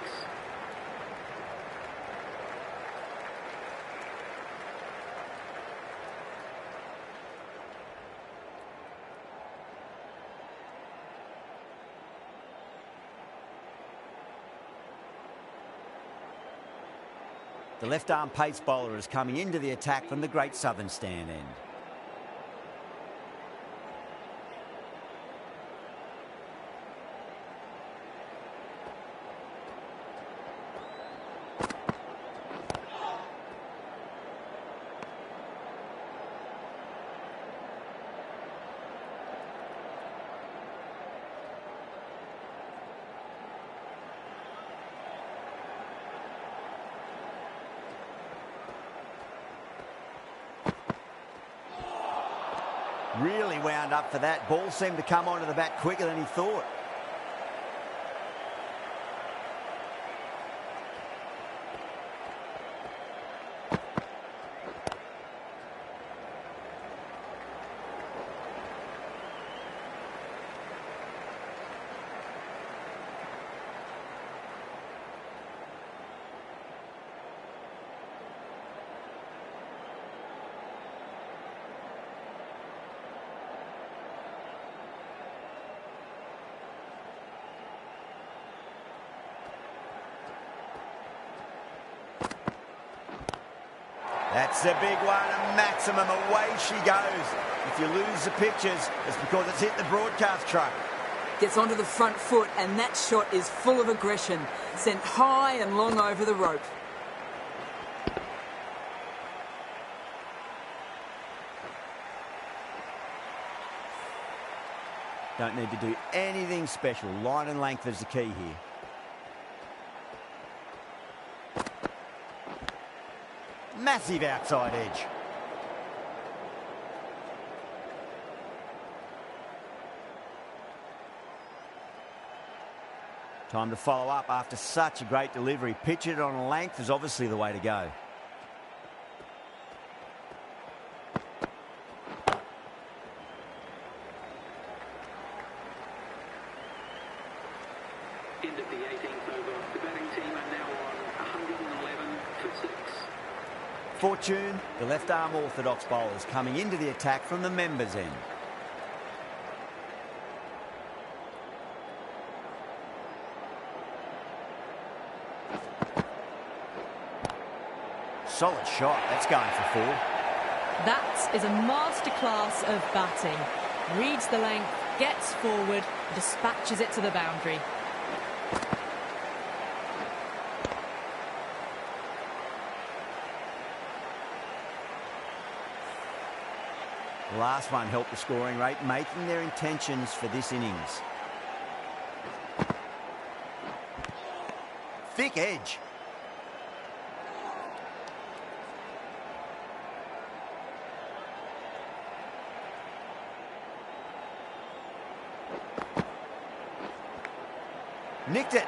The left-arm pace bowler is coming into the attack from the Great Southern stand end. Really wound up for that. Ball seemed to come onto the bat quicker than he thought. That's a big one, a maximum. Away she goes. If you lose the pictures, it's because it's hit the broadcast truck. Gets onto the front foot, and that shot is full of aggression. Sent high and long over the rope. Don't need to do anything special. Line and length is the key here. Massive outside edge. Time to follow up after such a great delivery. Pitch it on a length is obviously the way to go. End of the 18th over. The batting team are now on 111 for 6. Fortune, the left-arm orthodox bowlers coming into the attack from the members' end. Solid shot. That's going for 4. That is a masterclass of batting. Reads the length, gets forward, dispatches it to the boundary. The last one helped the scoring rate, making their intentions for this innings. Thick edge. Nicked it.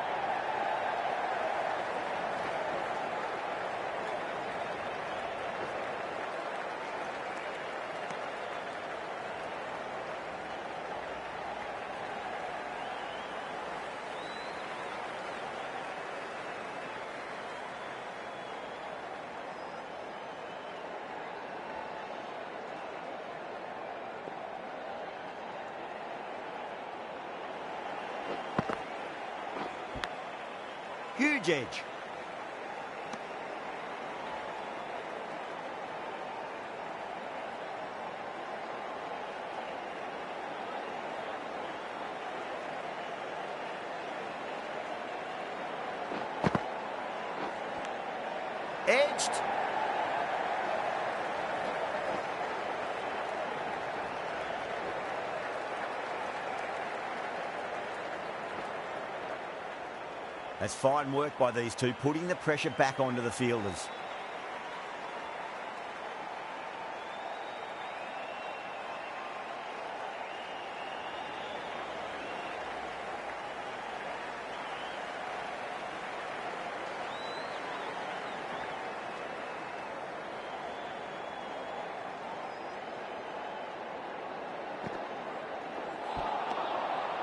Huge edge. Edged. That's fine work by these two, putting the pressure back onto the fielders.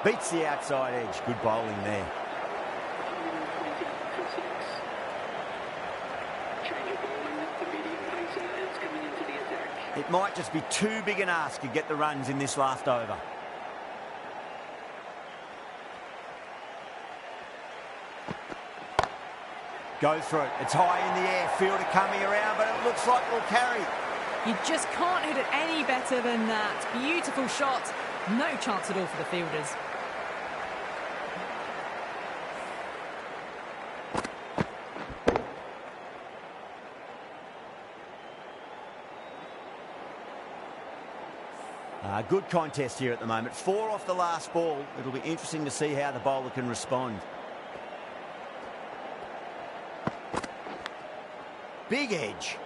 Beats the outside edge. Good bowling there. It might just be too big an ask to get the runs in this last over. Go through it. It's high in the air. Fielder coming around, but it looks like it'll carry. You just can't hit it any better than that. Beautiful shot. No chance at all for the fielders. Good contest here at the moment. 4 off the last ball. It'll be interesting to see how the bowler can respond. Big edge.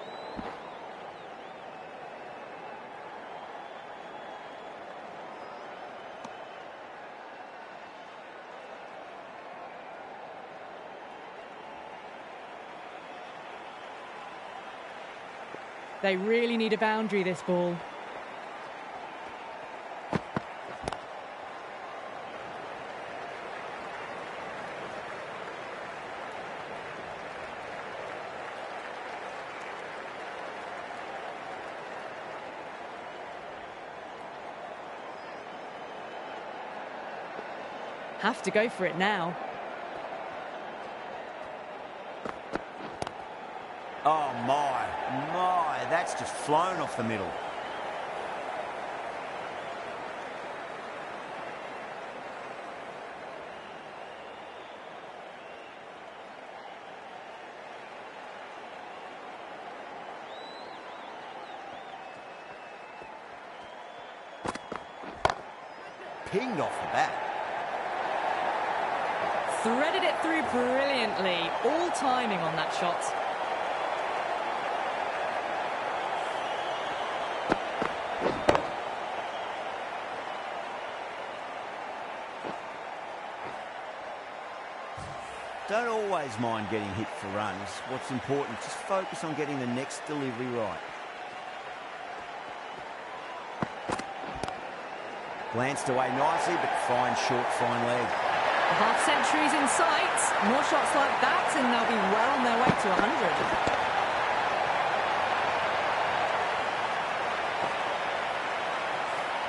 They really need a boundary, this ball. Have to go for it now. Oh my, that's just flown off the middle. Pinged off the bat. Threaded it through brilliantly. All timing on that shot. Don't always mind getting hit for runs. What's important, just focus on getting the next delivery right. Glanced away nicely, but fine short, fine leg. The half-century's in sight. More shots like that and they'll be well on their way to 100.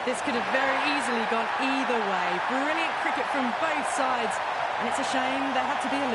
This could have very easily gone either way. Brilliant cricket from both sides. And it's a shame there had to be a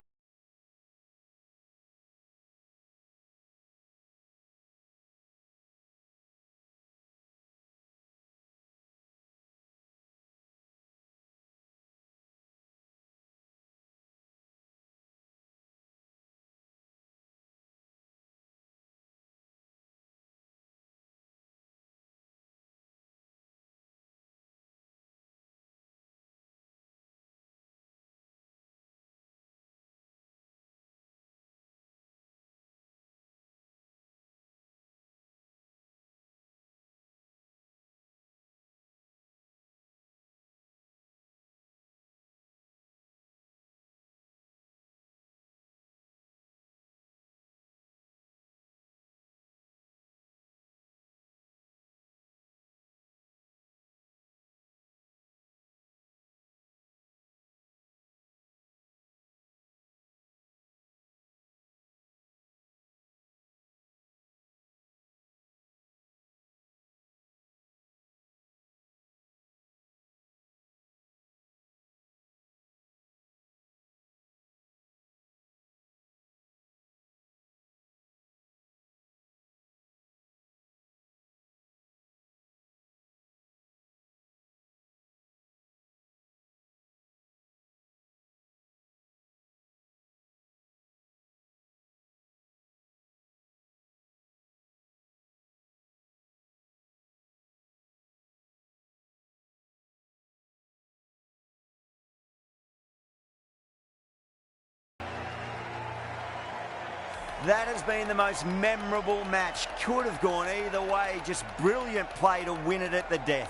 That has been the most memorable match. Could have gone either way. Just brilliant play to win it at the death.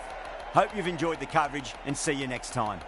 Hope you've enjoyed the coverage and see you next time.